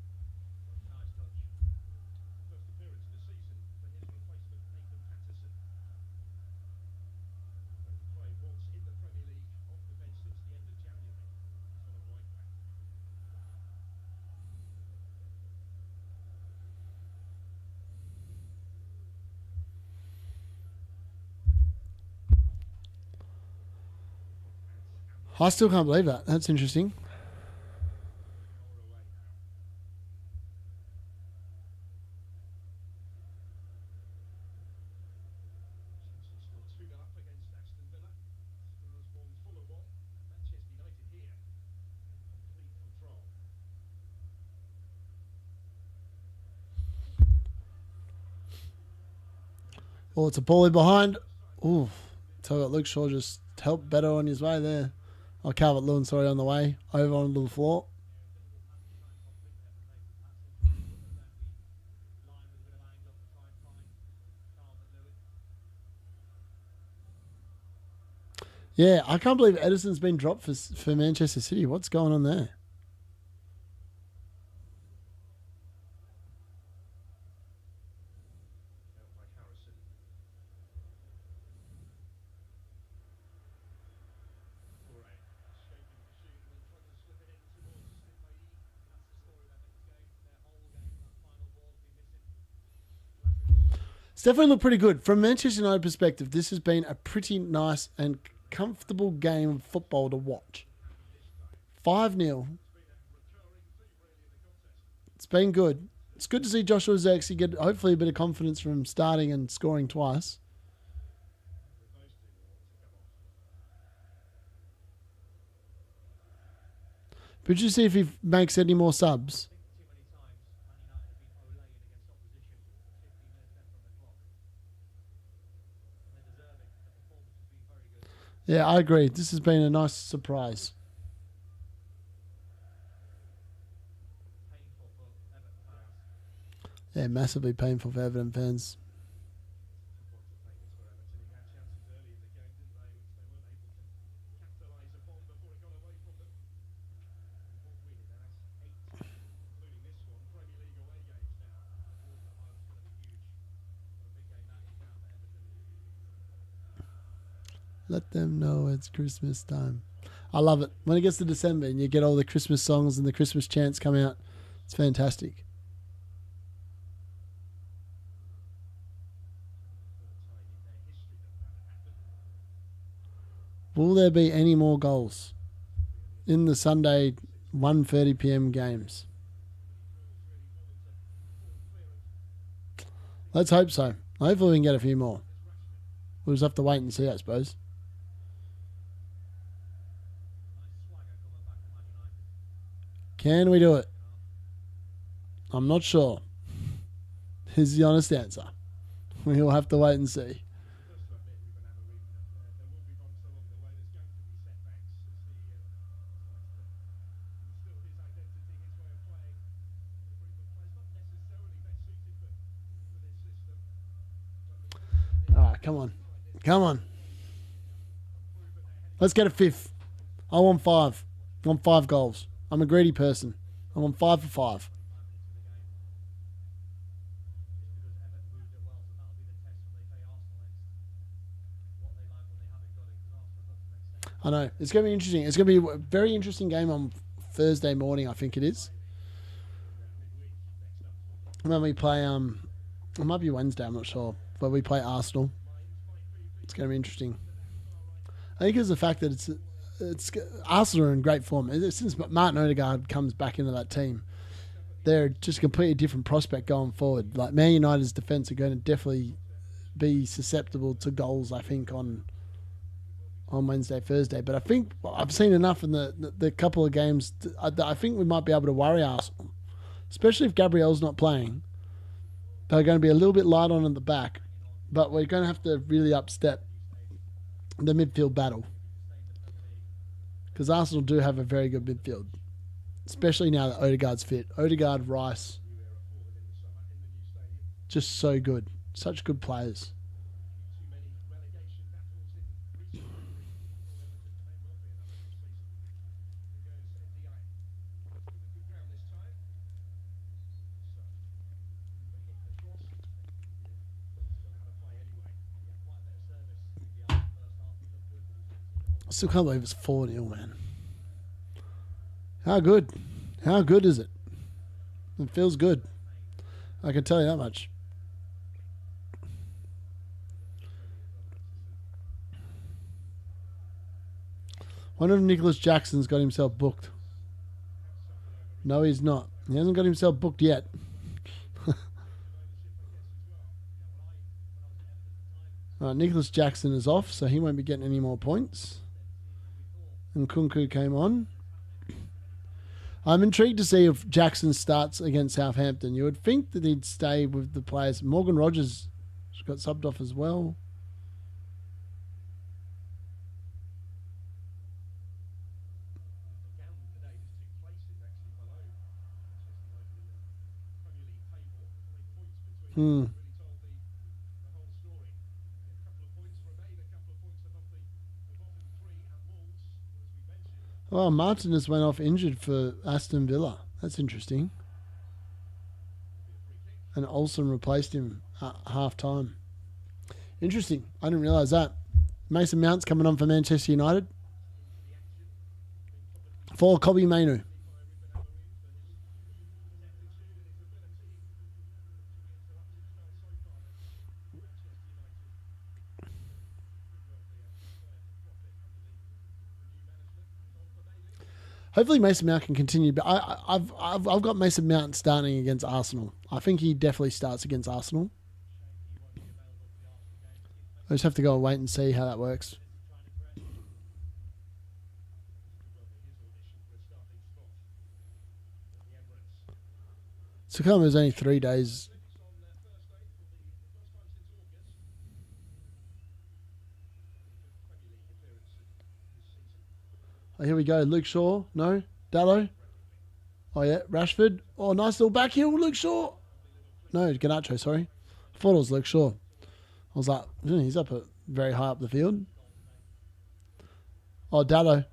I still can't believe that. That's interesting. Oh, it's a bully behind. Ooh, tell you what, Luke Shaw just helped better on his way there. Oh, Calvert-Lewin, sorry, on the way over onto the floor. Yeah, I can't believe Edison's been dropped for Manchester City. What's going on there? It's definitely looked pretty good. From Manchester United perspective, this has been a pretty nice and comfortable game of football to watch. 5-0. It's been good. It's good to see Joshua Zirkzee get hopefully a bit of confidence from starting and scoring twice. But you see if he makes any more subs. Yeah, I agree. This has been a nice surprise. Yeah, massively painful for Everton fans. Let them know it's Christmas time. I love it. When it gets to December and you get all the Christmas songs and the Christmas chants come out, it's fantastic. Will there be any more goals in the Sunday 1:30 p.m. games? Let's hope so. Hopefully we can get a few more. We'll just have to wait and see, I suppose. Can we do it? I'm not sure. Is the honest answer. We'll have to wait and see. All right, come on. Come on. Let's get a fifth. I want 5. I want 5 goals. I'm a greedy person. I want 5 for 5. I know. It's going to be interesting. It's going to be a very interesting game on Thursday morning, I think it is. When we play, it might be Wednesday, I'm not sure. But we play Arsenal. It's going to be interesting. I think it's the fact that it's Arsenal are in great form. Since Martin Odegaard comes back into that team, they're just a completely different prospect going forward. Like Man United's defence are going to definitely be susceptible to goals, I think, on Wednesday, Thursday. But I think I've seen enough in the couple of games. I think we might be able to worry Arsenal, especially if Gabriel's not playing. They're going to be a little bit light on at the back, but we're going to have to really upstep the midfield battle. Because Arsenal do have a very good midfield, especially now that Odegaard's fit. Odegaard, Rice, just so good. Such good players. I still can't believe it's 4-0, man. How good? How good is it? It feels good. I can tell you that much. Wonder if Nicholas Jackson's got himself booked. No, he's not. He hasn't got himself booked yet. Nicholas Jackson is off, so he won't be getting any more points. And Kunku came on. I'm intrigued to see if Jackson starts against Southampton. You would think that he'd stay with the players. Morgan Rogers got subbed off as well. Oh, Martinez went off injured for Aston Villa. That's interesting. And Olsen replaced him at half-time. Interesting. I didn't realise that. Mason Mount's coming on for Manchester United. For Kobe Mainu. Hopefully Mason Mount can continue, but I've got Mason Mount starting against Arsenal. I think he definitely starts against Arsenal. I just have to go and wait and see how that works. Sakama is only 3 days. Oh, here we go. Luke Shaw. No. Dallo. Oh, yeah. Rashford. Oh, nice little back heel. Luke Shaw. No, Garnacho, sorry. I thought it was Luke Shaw. I was like, he's up very high up the field. Oh, Dallo.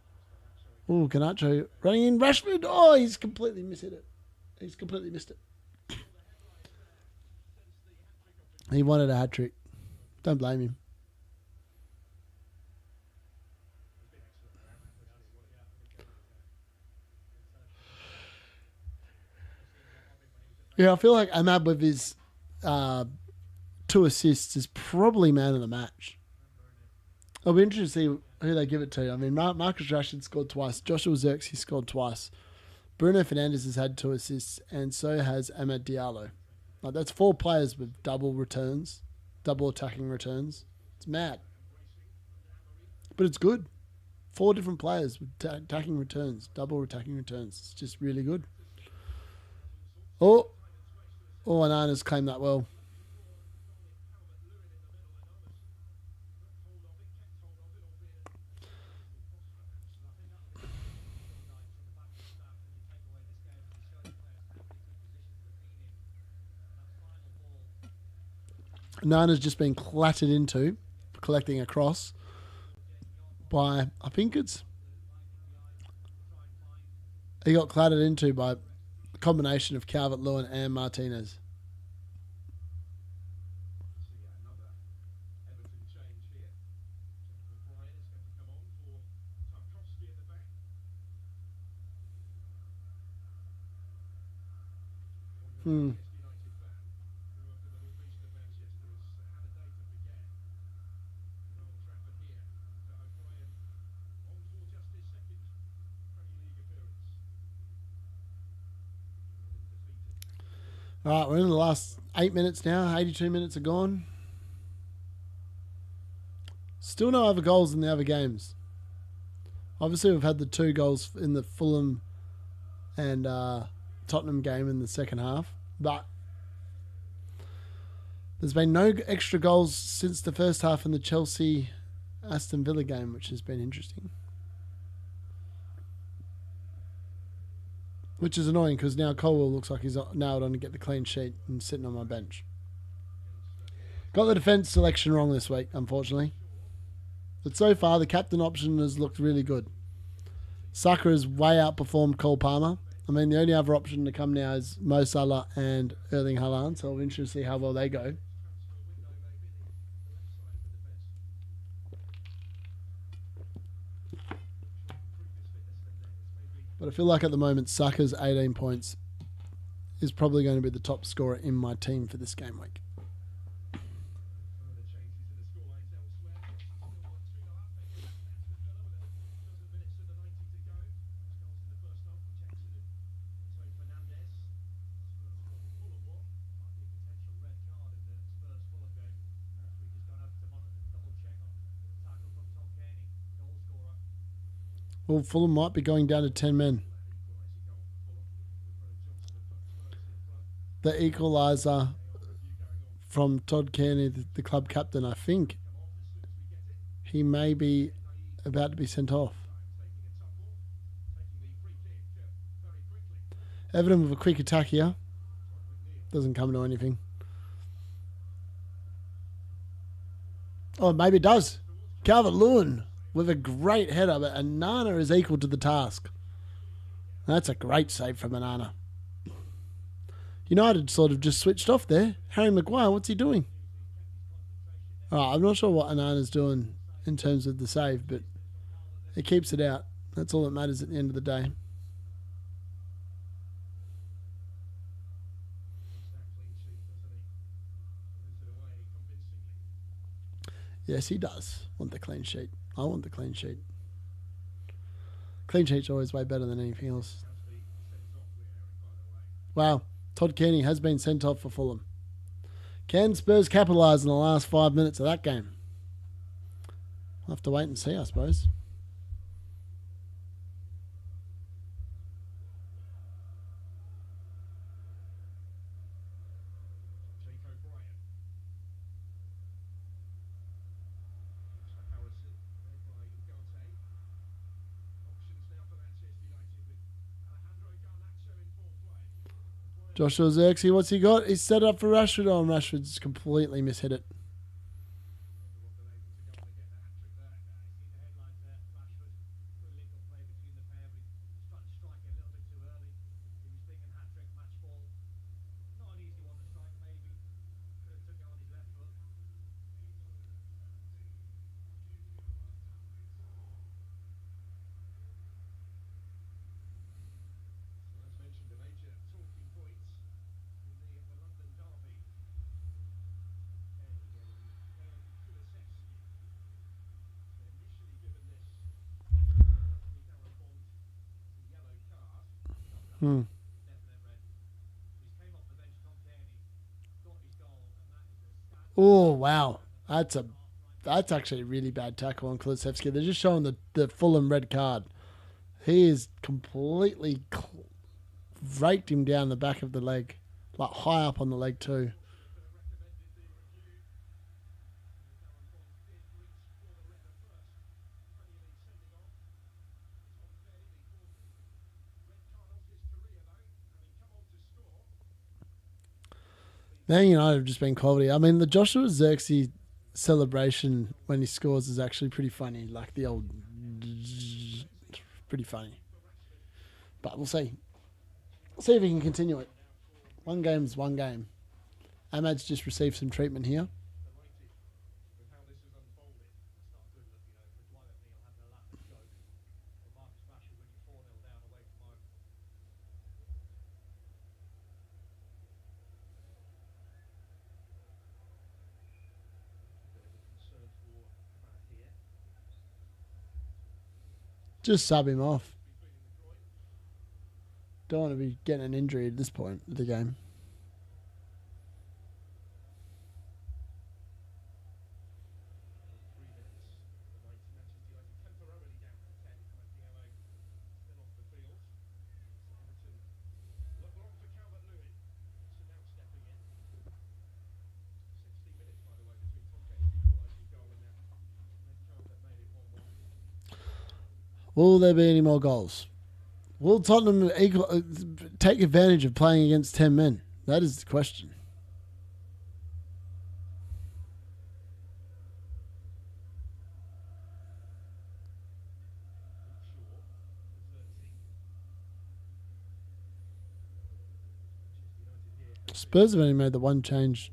Oh, Garnacho. Running in. Rashford. Oh, he's completely missed it. He's completely missed it. He wanted a hat-trick. Don't blame him. Yeah, I feel like Ahmad with his 2 assists is probably man of the match. I'll be interested to see who they give it to. I mean, Marcus Rashford scored twice. Joshua Zirkzee scored twice. Bruno Fernandes has had 2 assists, and so has Amad Diallo. Like, that's 4 players with double returns, double attacking returns. It's mad. But it's good. 4 different players with attacking returns, double attacking returns. It's just really good. Oh, Ananas claimed that well. Nana's just been clattered into, collecting a cross by, I think it's, he got clattered into by a combination of Calvert-Lewin and Martinez. All right, we're in the last 8 minutes now. 82 minutes are gone. Still no other goals in the other games. Obviously, we've had the 2 goals in the Fulham and Tottenham game in the second half. But there's been no extra goals since the first half in the Chelsea-Aston Villa game, which has been interesting. Which is annoying because now Colwell looks like he's nailed on to get the clean sheet and sitting on my bench. Got the defence selection wrong this week, unfortunately. But so far, the captain option has looked really good. Saka has way outperformed Cole Palmer. I mean, the only other option to come now is Mo Salah and Erling Haaland, so I'll be interested to see how well they go. But I feel like at the moment, Saka's 18 points is probably going to be the top scorer in my team for this game week. Well, Fulham might be going down to 10 men. The equaliser from Todd Kearney, the club captain, I think he may be about to be sent off. Everton with a quick attack here. Doesn't come to anything. Oh, maybe it does. Calvert-Lewin with a great header, but Anana is equal to the task. That's a great save from Anana. United sort of just switched off there. Harry Maguire, what's he doing? Oh, I'm not sure what Anana's doing in terms of the save, but he keeps it out. That's all that matters at the end of the day. Yes, he does want the clean sheet. I want the clean sheet. Clean sheet's always way better than anything else. Wow, Todd Kearney has been sent off for Fulham. Can Spurs capitalise in the last 5 minutes of that game? We'll have to wait and see, I suppose. Joshua Zirkzee, what's he got? He's set up for Rashford. Oh, and Rashford's completely mishit it. Oh, wow. That's actually a really bad tackle on Kulusevski. They're just showing the Fulham red card. He is completely raked him down the back of the leg. Like high up on the leg too. Man United have just been quality. I mean, the Joshua Zirkzee celebration when he scores is actually pretty funny. Like the old... Pretty funny. But we'll see. See if he can continue it. One game's one game. Ahmad's just received some treatment here. Just sub him off. Don't want to be getting an injury at this point of the game. Will there be any more goals? Will Tottenham take advantage of playing against 10 men? That is the question. Spurs have only made the one change.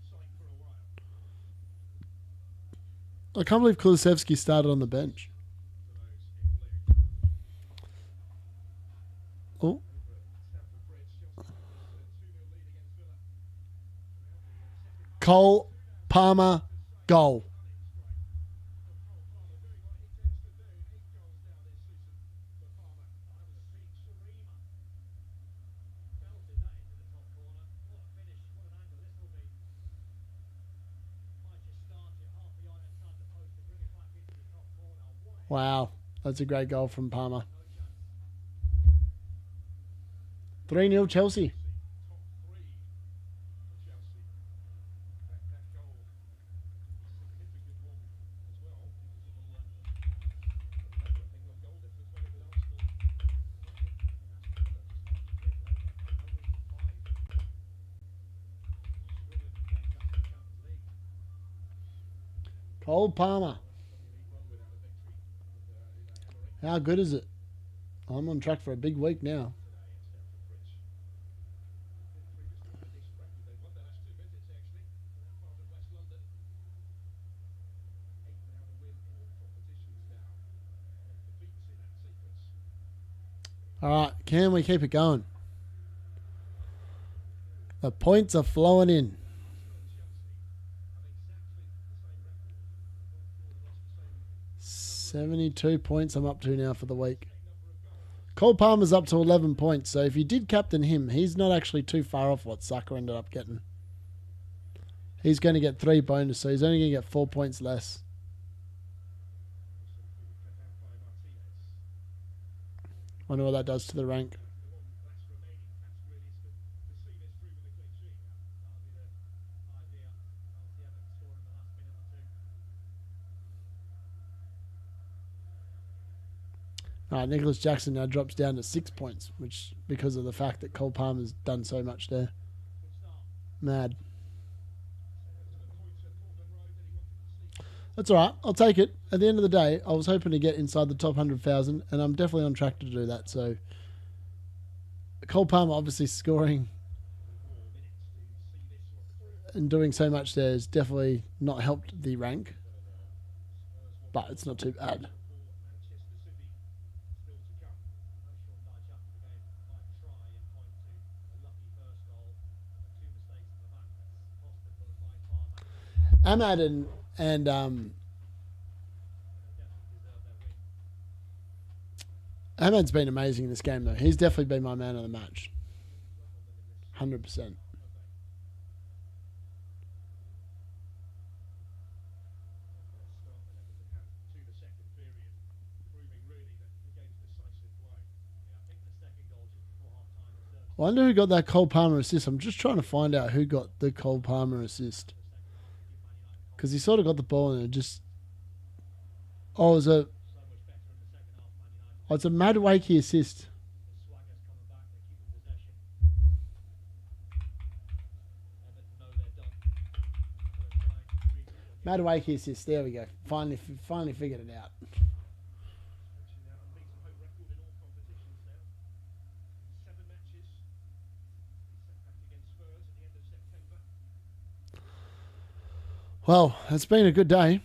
I can't believe Kulusevski started on the bench. Cole Palmer goal. Wow, that's a great goal from Palmer. 3-0 Chelsea. Cole Palmer. How good is it? I'm on track for a big week now. All right, can we keep it going? The points are flowing in. 72 points I'm up to now for the week. Cole Palmer's up to 11 points, so if you did captain him, he's not actually too far off what Saka ended up getting. He's going to get 3 bonus, so he's only going to get 4 points less. Wonder what that does to the rank. Nicholas Jackson now drops down to 6 points, which because of the fact that Cole Palmer's done so much there. Mad. That's all right. I'll take it. At the end of the day, I was hoping to get inside the top 100,000, and I'm definitely on track to do that. So, Cole Palmer obviously scoring and doing so much there has definitely not helped the rank, but it's not too bad. Ahmad and Ahmad's been amazing in this game, though. He's definitely been my man of the match. 100%. I wonder who got that Cole Palmer assist. I'm just trying to find out who got the Cole Palmer assist. Because he sort of got the ball and it just... Oh, it's a Mad Wakey assist. Mad Wakey assist. There we go. Finally figured it out. Well, it's been a good day.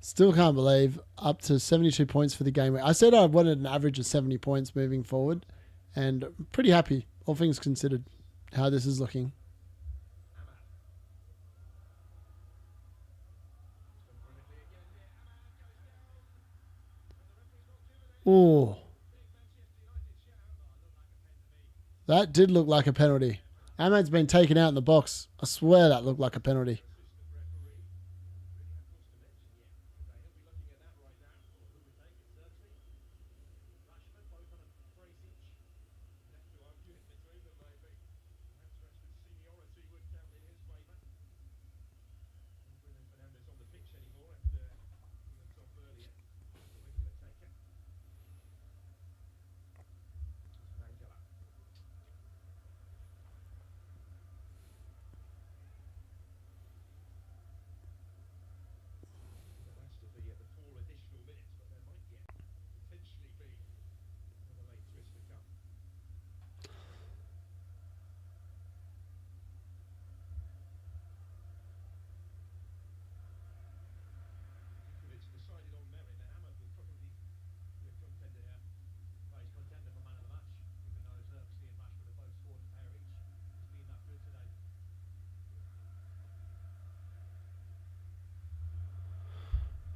Still can't believe up to 72 points for the game. I said I wanted an average of 70 points moving forward, and I'm pretty happy, all things considered, how this is looking. Oh, that did look like a penalty. Ahmad's been taken out in the box. I swear that looked like a penalty.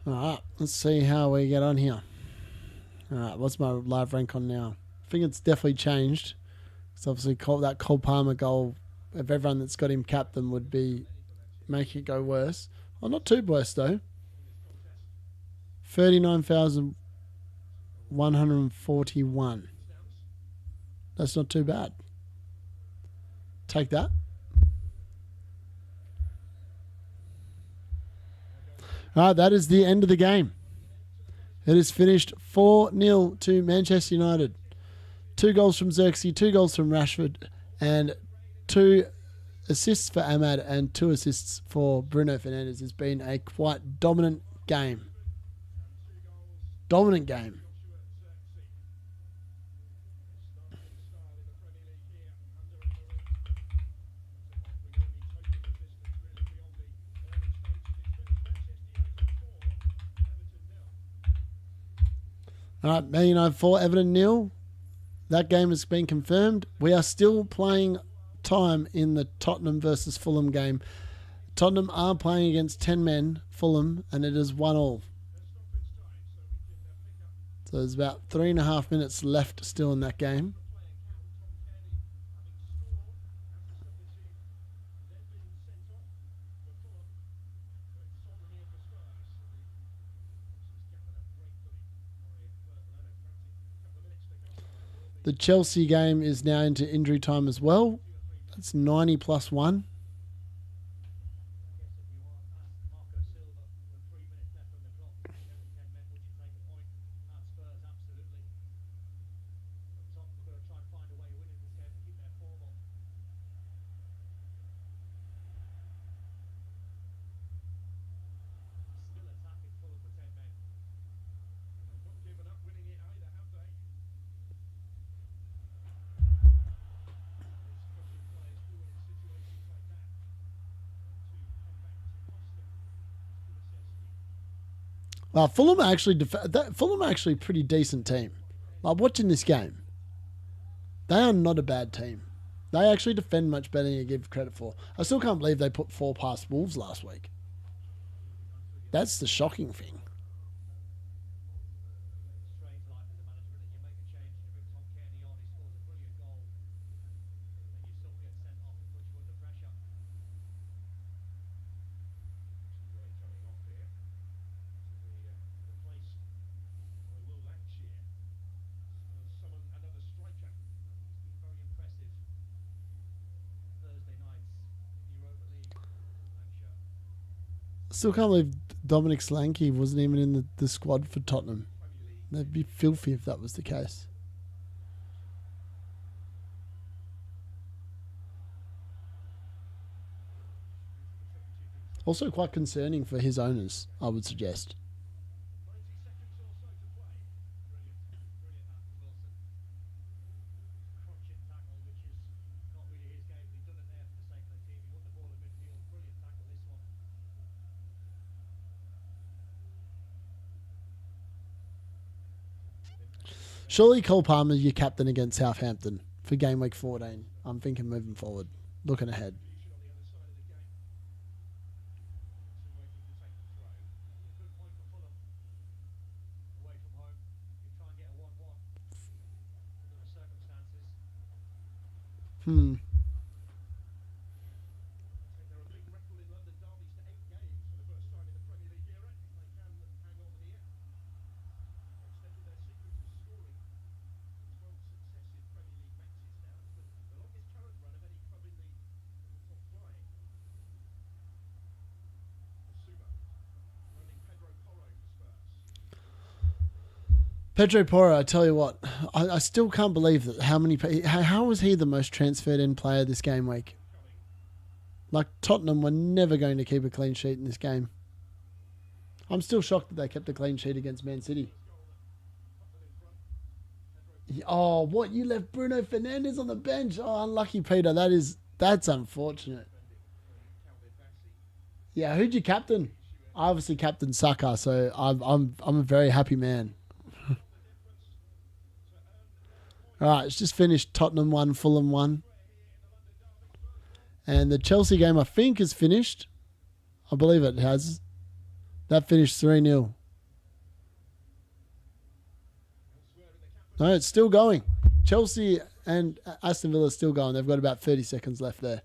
All right, let's see how we get on here. All right, what's my live rank on now? I think it's definitely changed. It's obviously that Cole Palmer goal of everyone that's got him captain would be making it go worse. Oh, not too worse though. 39,141. That's not too bad. Take that. All right, that is the end of the game. It is finished 4-0 to Manchester United. 2 goals from Xerxes, 2 goals from Rashford, and 2 assists for Ahmad and 2 assists for Bruno Fernandes. It's been a quite dominant game. Dominant game. All right, Man United 4, Everton 0. That game has been confirmed. We are still playing time in the Tottenham versus Fulham game. Tottenham are playing against 10 men, Fulham, and it is 1-1. So there's about 3.5 minutes left still in that game. The Chelsea game is now into injury time as well. That's 90 plus 1. Well, Fulham are actually a pretty decent team. Like watching this game, they are not a bad team. They actually defend much better than you give credit for. I still can't believe they put 4 past Wolves last week. That's the shocking thing. Still can't believe Dominic Solanke wasn't even in the squad for Tottenham. They'd be filthy if that was the case. Also quite concerning for his owners, I would suggest. Surely Cole Palmer is your captain against Southampton for game week 14. I'm thinking moving forward, looking ahead. Pedro Porro, I tell you what, I still can't believe that how was he the most transferred in player this game week? Like Tottenham were never going to keep a clean sheet in this game. I'm still shocked that they kept a clean sheet against Man City. Oh, what? You left Bruno Fernandes on the bench? Oh, unlucky Peter. That's unfortunate. Yeah, who'd you captain? I obviously captained Saka, so I'm a very happy man. All right, it's just finished. Tottenham 1, Fulham 1. And the Chelsea game, I think, is finished. I believe it has. That finished 3-0 No, it's still going. Chelsea and Aston Villa are still going. They've got about 30 seconds left there.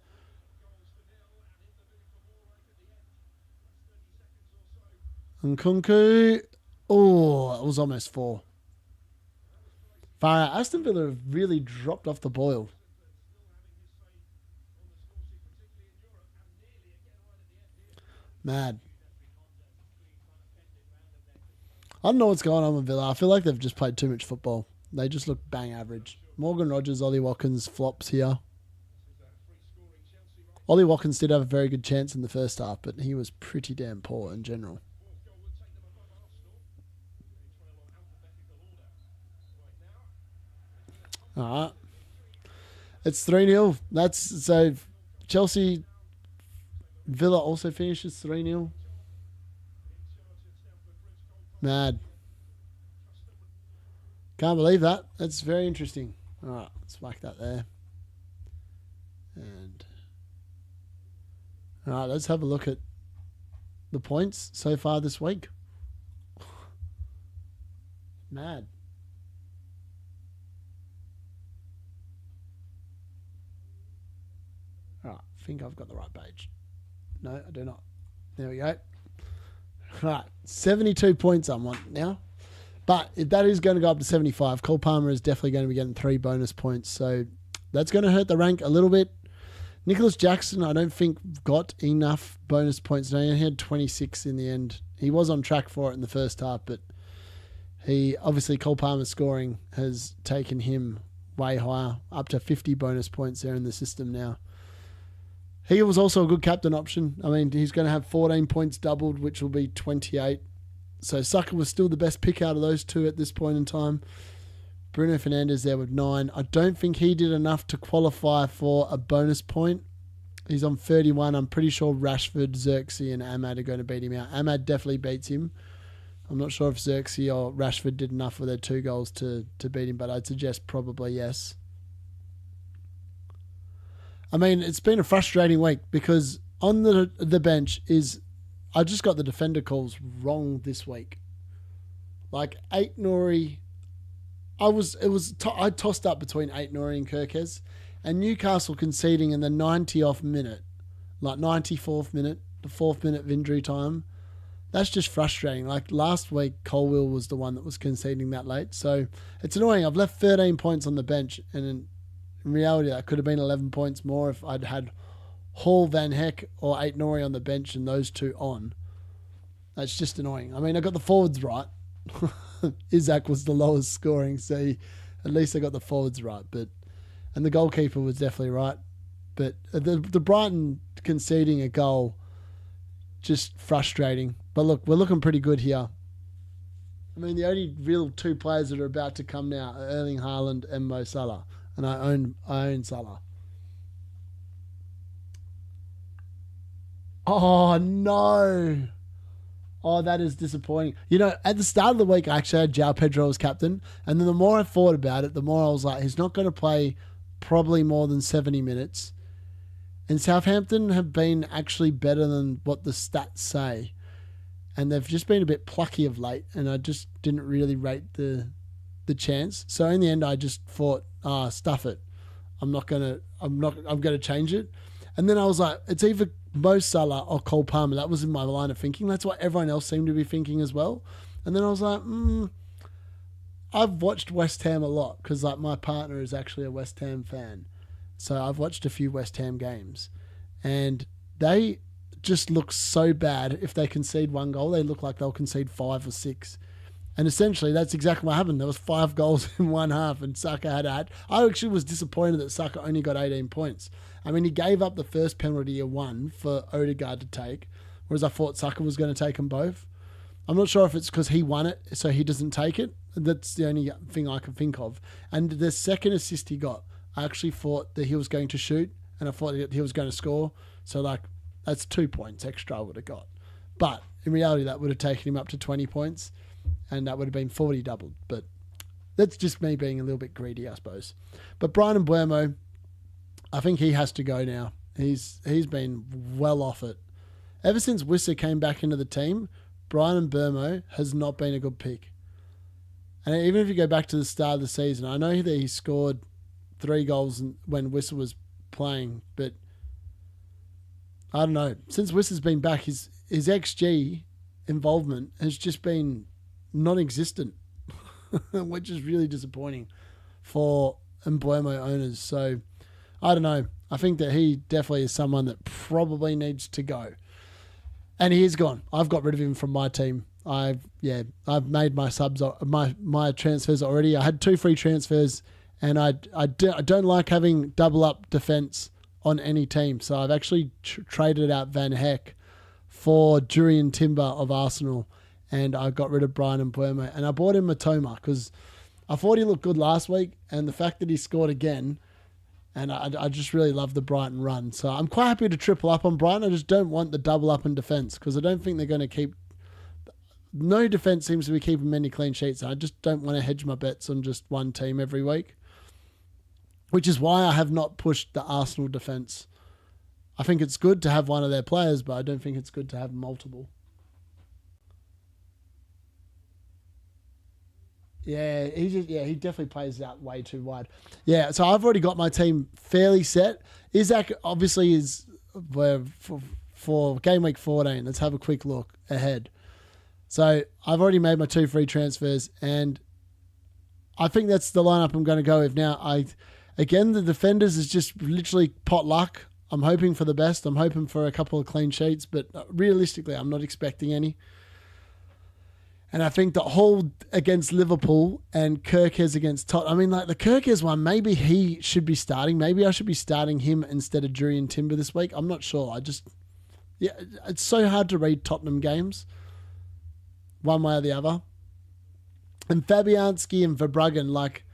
And Kunku. Oh, it was almost 4. Far out. Aston Villa have really dropped off the boil. Mad. I don't know what's going on with Villa. I feel like they've just played too much football. They just look bang average. Morgan Rogers, Ollie Watkins flops here. Ollie Watkins did have a very good chance in the first half, but he was pretty damn poor in general. All right. It's 3-0. That's so Chelsea Villa also finishes 3-0. Mad. Can't believe that. That's very interesting. All right, let's whack that there. And all right, let's have a look at the points so far this week. Mad. All right, I think I've got the right page. No, I do not. There we go. Right, 72 points I'm on now. But if that is going to go up to 75. Cole Palmer is definitely going to be getting 3 bonus points. So that's going to hurt the rank a little bit. Nicholas Jackson, I don't think got enough bonus points. No, he had 26 in the end. He was on track for it in the first half, but he obviously Cole Palmer's scoring has taken him way higher, up to 50 bonus points there in the system now. He was also a good captain option. I mean, he's going to have 14 points doubled, which will be 28. So Saka was still the best pick out of those two at this point in time. Bruno Fernandes there with 9. I don't think he did enough to qualify for a bonus point. He's on 31. I'm pretty sure Rashford, Xerxes and Ahmad are going to beat him out. Ahmad definitely beats him. I'm not sure if Xerxes or Rashford did enough with their 2 goals to beat him, but I'd suggest probably yes. I mean, it's been a frustrating week because on the bench I just got the defender calls wrong this week. Like Ait-Nouri, I tossed up between Ait-Nouri and Kirkes, and Newcastle conceding in the 90th minute, like 94th minute, the 4th minute of injury time. That's just frustrating. Like last week, Colwill was the one that was conceding that late, so it's annoying. I've left 13 points on the bench, and in reality, that could have been 11 points more if I'd had Hall, Van Heck, or Ait-Nouri on the bench and those 2 on. That's just annoying. I mean, I got the forwards right. Isaac was the lowest scoring, so at least I got the forwards right. And the goalkeeper was definitely right. But the Brighton conceding a goal, just frustrating. But look, we're looking pretty good here. I mean, the only real 2 players that are about to come now are Erling Haaland and Mo Salah. And I own Salah. Oh, no. Oh, that is disappointing. You know, at the start of the week, I actually had João Pedro as captain. And then the more I thought about it, the more I was like, he's not going to play probably more than 70 minutes. And Southampton have been actually better than what the stats say. And they've just been a bit plucky of late. And I just didn't really rate the chance. So in the end, I just thought, stuff it. I'm going to change it. And then I was like, it's either Mo Salah or Cole Palmer. That was in my line of thinking. That's what everyone else seemed to be thinking as well. And then I was like, I've watched West Ham a lot because like my partner is actually a West Ham fan. So I've watched a few West Ham games. And they just look so bad. If they concede 1 goal, they look like they'll concede 5 or 6. And essentially, that's exactly what happened. There was 5 goals in 1 half, and Saka had. I actually was disappointed that Saka only got 18 points. I mean, he gave up the first penalty he won for Odegaard to take, whereas I thought Saka was going to take them both. I'm not sure if it's because he won it, so he doesn't take it. That's the only thing I can think of. And the second assist he got, I actually thought that he was going to shoot, and I thought that he was going to score. So, like, that's 2 points extra I would have got. But in reality, that would have taken him up to 20 points. And that would have been 40 doubled. But that's just me being a little bit greedy, I suppose. But Brian Mbeumo, I think he has to go now. He's been well off it. Ever since Wissa came back into the team, Brian Mbeumo has not been a good pick. And even if you go back to the start of the season, I know that he scored 3 goals when Wissa was playing, but I don't know. Since Wissa's been back, his XG involvement has just been non-existent, which is really disappointing for Mbeumo owners. So I don't know. I think that he definitely is someone that probably needs to go. And he is gone. I've got rid of him from my team. I've made my subs, my transfers already. I had 2 free transfers, and I don't like having double up defense on any team. So I've actually traded out Van Heck for Jurrien Timber of Arsenal, and I got rid of Brian Mbeumo, and I bought in Matoma because I thought he looked good last week, and the fact that he scored again, and I just really love the Brighton run. So I'm quite happy to triple up on Brighton. I just don't want the double up in defence because I don't think they're going to keep... No defence seems to be keeping many clean sheets. I just don't want to hedge my bets on just one team every week, which is why I have not pushed the Arsenal defence. I think it's good to have one of their players, but I don't think it's good to have multiple. Yeah, he definitely plays out way too wide. Yeah, so I've already got my team fairly set. Isaac obviously is for game week 14. Let's have a quick look ahead. So I've already made my 2 free transfers, and I think that's the lineup I'm going to go with. Now, again, the defenders is just literally pot luck. I'm hoping for the best. I'm hoping for a couple of clean sheets, but realistically, I'm not expecting any. And I think the Hall against Liverpool and Kirkes against Tottenham. I mean, like the Kirkes one, maybe he should be starting. Maybe I should be starting him instead of Jurrien Timber this week. I'm not sure. It's so hard to read Tottenham games one way or the other. And Fabianski and Verbruggen, like,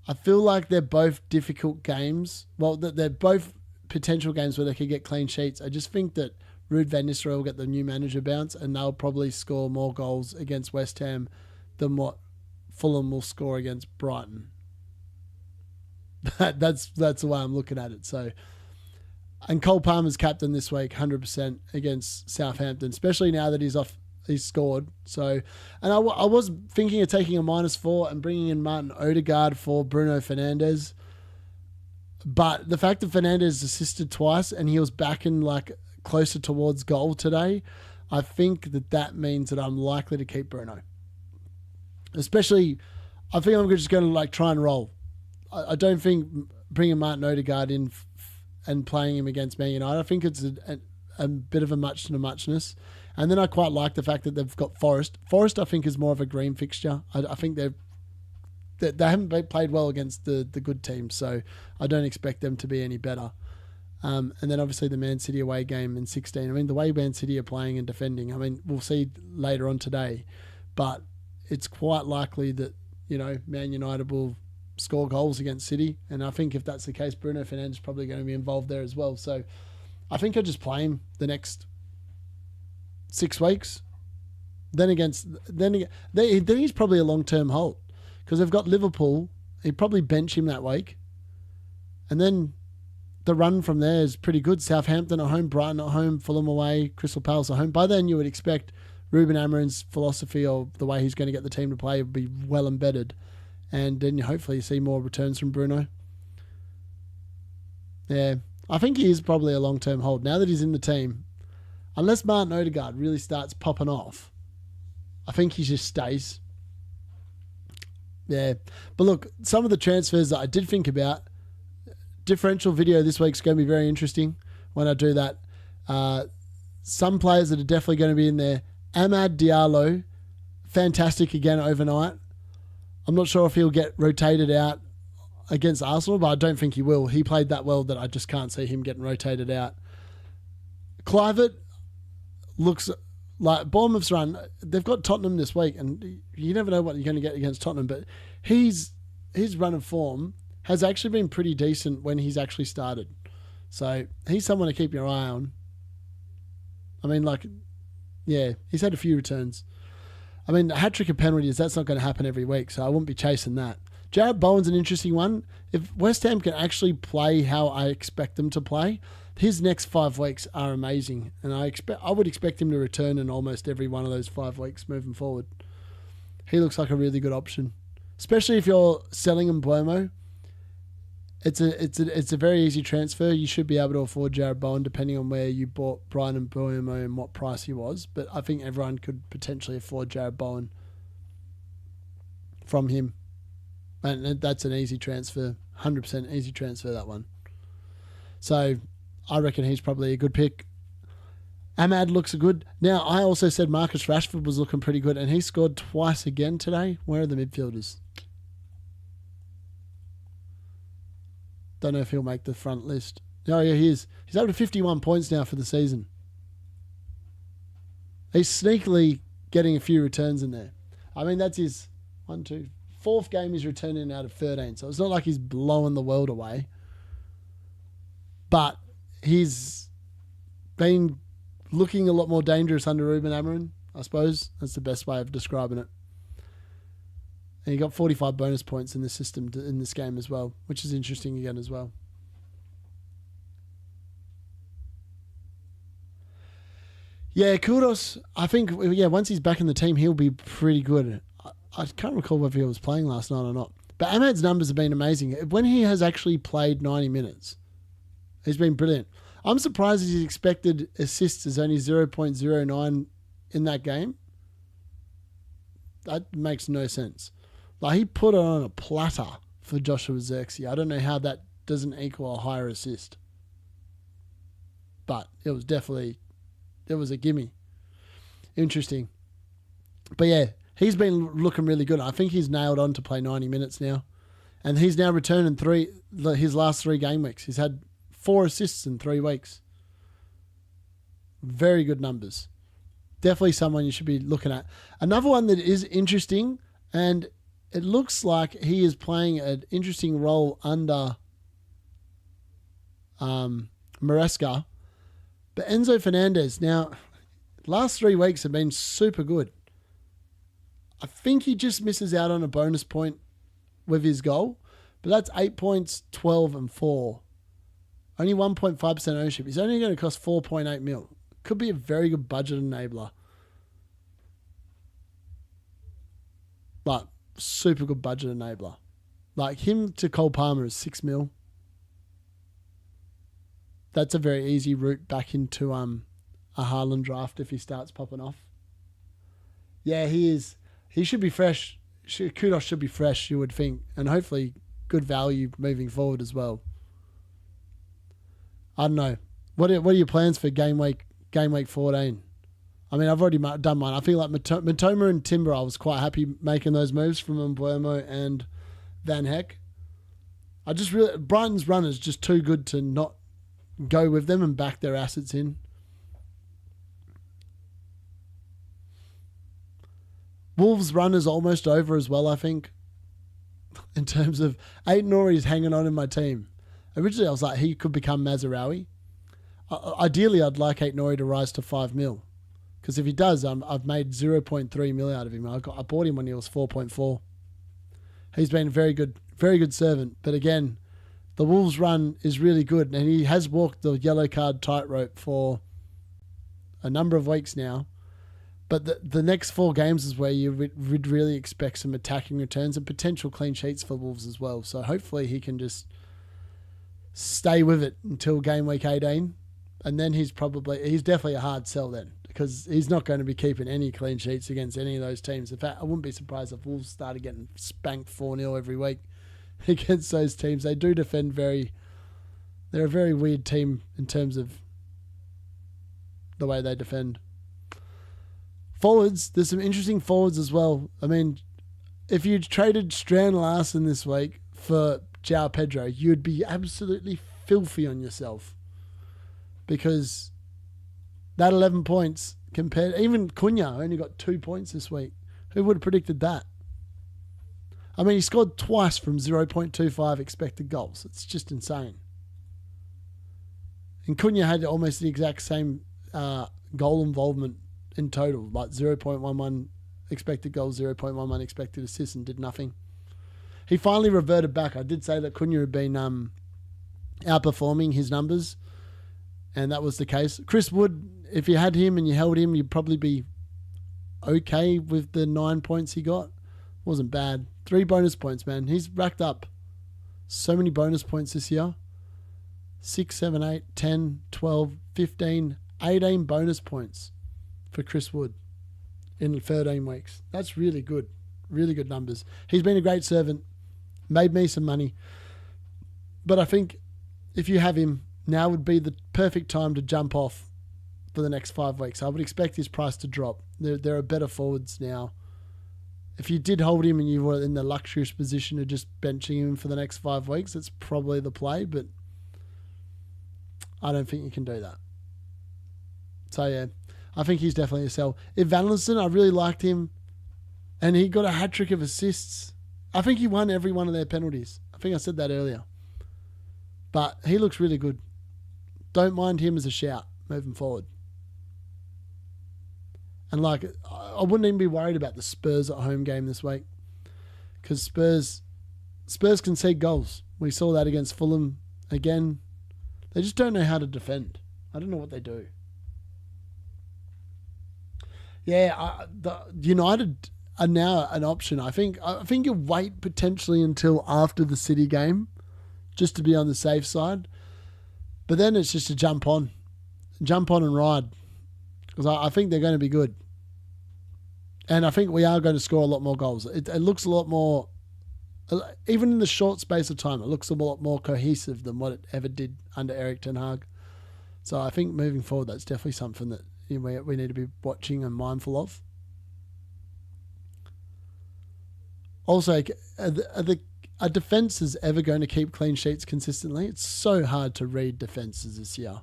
I feel like they're both difficult games. Well, they're both potential games where they could get clean sheets. I just think that Ruud van Nistelrooy will get the new manager bounce, and they'll probably score more goals against West Ham than what Fulham will score against Brighton. That's the way I'm looking at it. So, and Cole Palmer's captain this week, 100% against Southampton, especially now that he's scored. So, and I was thinking of taking a -4 and bringing in Martin Odegaard for Bruno Fernandes. But the fact that Fernandes assisted twice and he was back in like closer towards goal today, I think that means that I'm likely to keep Bruno. Especially, I think I'm just going to like try and roll. I don't think bringing Martin Odegaard in and playing him against Man United, I think it's a bit of a muchness. And then I quite like the fact that they've got Forest. Forest, I think, is more of a green fixture. I think they haven't played well against the good teams, so I don't expect them to be any better. And then obviously the Man City away game in 16. I mean, the way Man City are playing and defending, I mean, we'll see later on today, but it's quite likely that, Man United will score goals against City. And I think if that's the case, Bruno Fernandes is probably going to be involved there as well. So I think I'll just play him the next 6 weeks. Then he's probably a long-term hold because they've got Liverpool. He'd probably bench him that week. And then the run from there is pretty good. Southampton at home, Brighton at home, Fulham away, Crystal Palace at home. By then, you would expect Ruben Amorim's philosophy or the way he's going to get the team to play would be well embedded. And then hopefully you see more returns from Bruno. Yeah, I think he is probably a long-term hold. Now that he's in the team, unless Martin Odegaard really starts popping off, I think he just stays. Yeah. But look, some of the transfers that I did think about, differential video this week's going to be very interesting when I do that. Some players that are definitely going to be in there. Amad Diallo, fantastic again overnight. I'm not sure if he'll get rotated out against Arsenal, but I don't think he will. He played that well that I just can't see him getting rotated out. Kluivert looks like Bournemouth's run. They've got Tottenham this week, and you never know what you're going to get against Tottenham, but his run of form has actually been pretty decent when he's actually started. So he's someone to keep your eye on. I mean, he's had a few returns. I mean, a hat-trick of penalties, that's not going to happen every week, so I wouldn't be chasing that. Jarrett Bowen's an interesting one. If West Ham can actually play how I expect them to play, his next 5 weeks are amazing, and I would expect him to return in almost every one of those 5 weeks moving forward. he looks like a really good option, especially if you're selling Mbeumo. It's a very easy transfer. You should be able to afford Jared Bowen depending on where you bought Brian Mbeumo and what price he was. But I think everyone could potentially afford Jared Bowen from him. And that's an easy transfer. 100% easy transfer, that one. So I reckon he's probably a good pick. Ahmad looks good. Now, I also said Marcus Rashford was looking pretty good, and he scored twice again today. Where are the midfielders? Don't know if he'll make the front list. Oh, yeah, he is. He's up to 51 points now for the season. He's sneakily getting a few returns in there. I mean, that's his fourth game he's returning out of 13. So it's not like he's blowing the world away. But he's been looking a lot more dangerous under Ruben Amorim, I suppose. That's the best way of describing it. And he got 45 bonus points in the system in this game as well, which is interesting again as well. Yeah, Kudos, I think, once he's back in the team, he'll be pretty good. I can't recall whether he was playing last night or not. But Ahmad's numbers have been amazing. When he has actually played 90 minutes, he's been brilliant. I'm surprised his expected assists is only 0.09 in that game. That makes no sense. Like, he put it on a platter for Joshua Zirkzee. I don't know how that doesn't equal a higher assist. But it was a gimme. Interesting. But yeah, he's been looking really good. I think he's nailed on to play 90 minutes now. And he's now returning his last 3 game weeks. He's had 4 assists in 3 weeks. Very good numbers. Definitely someone you should be looking at. Another one that is interesting, and it looks like he is playing an interesting role under Maresca. But Enzo Fernandez, now, last 3 weeks have been super good. I think he just misses out on a bonus point with his goal, but that's 8 points, 12 and 4. Only 1.5% ownership. He's only going to cost 4.8 mil. Could be a very good budget enabler. But super good budget enabler. Like him to Cole Palmer is 6 mil. That's a very easy route back into a Haaland draft if he starts popping off. Yeah, he is. He should be fresh. Kudos should be fresh, you would think. And hopefully good value moving forward as well. I don't know. What are your plans for game week 14? I mean, I've already done mine. I feel like Matoma and Timber, I was quite happy making those moves from Mbeumo and Van Heck. Brighton's run is just too good to not go with them and back their assets in. Wolves' run is almost over as well, I think. In terms of Aït-Nouri is hanging on in my team. Originally, I was like, he could become Mazraoui. Ideally, I'd like Aït-Nouri to rise to 5 mil. Because if he does, I've made 0.3 mil out of him. I bought him when he was 4.4. He's been a very good servant. But again, the Wolves run is really good. And he has walked the yellow card tightrope for a number of weeks now. But the next 4 games is where you would really expect some attacking returns and potential clean sheets for Wolves as well. So hopefully he can just stay with it until game week 18. And then he's definitely a hard sell then, because he's not going to be keeping any clean sheets against any of those teams. In fact, I wouldn't be surprised if Wolves started getting spanked 4-0 every week against those teams. They do defend they're a very weird team in terms of the way they defend. Forwards, there's some interesting forwards as well. I mean, if you traded Strand Larsen this week for João Pedro, you'd be absolutely filthy on yourself. Because that 11 points compared, even Cunha only got 2 points this week. Who would have predicted that? I mean, he scored twice from 0.25 expected goals. It's just insane. And Cunha had almost the exact same goal involvement in total, like 0.11 expected goals, 0.11 expected assists, and did nothing. He finally reverted back. I did say that Cunha had been outperforming his numbers, and that was the case. Chris Wood, if you had him and you held him, you'd probably be okay with the 9 points he got. Wasn't bad. 3 bonus points, man. He's racked up so many bonus points this year. 6, 7, 8, 10, 12, 15, 18 bonus points for Chris Wood in 13 weeks. That's really good. Really good numbers. He's been a great servant. Made me some money. But I think if you have him, now would be the perfect time to jump off for the next 5 weeks. I would expect his price to drop. There are better forwards now. If you did hold him and you were in the luxurious position of just benching him for the next 5 weeks, it's probably the play, but I don't think you can do that. So, yeah, I think he's definitely a sell. Evanilson, I really liked him, and he got a hat-trick of assists. I think he won every one of their penalties. I think I said that earlier. But he looks really good. Don't mind him as a shout moving forward. And like, I wouldn't even be worried about the Spurs at home game this week, because Spurs concede goals. We saw that against Fulham again. They just don't know how to defend. I don't know what they do. Yeah, the United are now an option. I think you wait potentially until after the City game, just to be on the safe side. But then it's just to jump on and ride, because I think they're going to be good. And I think we are going to score a lot more goals. It looks a lot more, even in the short space of time, it looks a lot more cohesive than what it ever did under Erik ten Hag. So I think moving forward, that's definitely something that we need to be watching and mindful of. Also, are defences ever going to keep clean sheets consistently? It's so hard to read defences this year.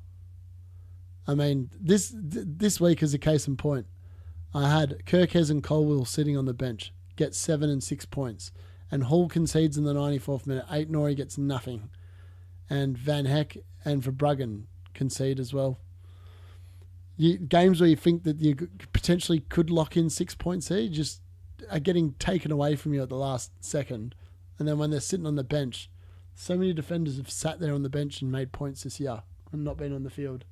I mean, this week is a case in point. I had Kirkes and Colwill sitting on the bench, get 7 and 6 points. And Hall concedes in the 94th minute. Aït-Nouri gets nothing. And Van Heck and Verbruggen concede as well. Games where you think that you potentially could lock in 6 points here, just are getting taken away from you at the last second. And then when they're sitting on the bench, so many defenders have sat there on the bench and made points this year and not been on the field.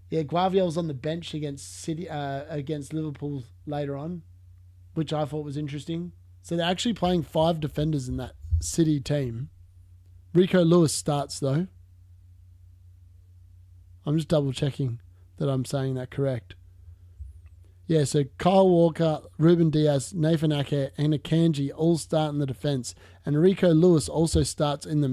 Yeah, Guardiola's on the bench against Liverpool later on, which I thought was interesting. So they're actually playing 5 defenders in that City team. Rico Lewis starts though. I'm just double checking that I'm saying that correct. Yeah, so Kyle Walker, Ruben Diaz, Nathan Ake, and Akanji all start in the defence. And Rico Lewis also starts in the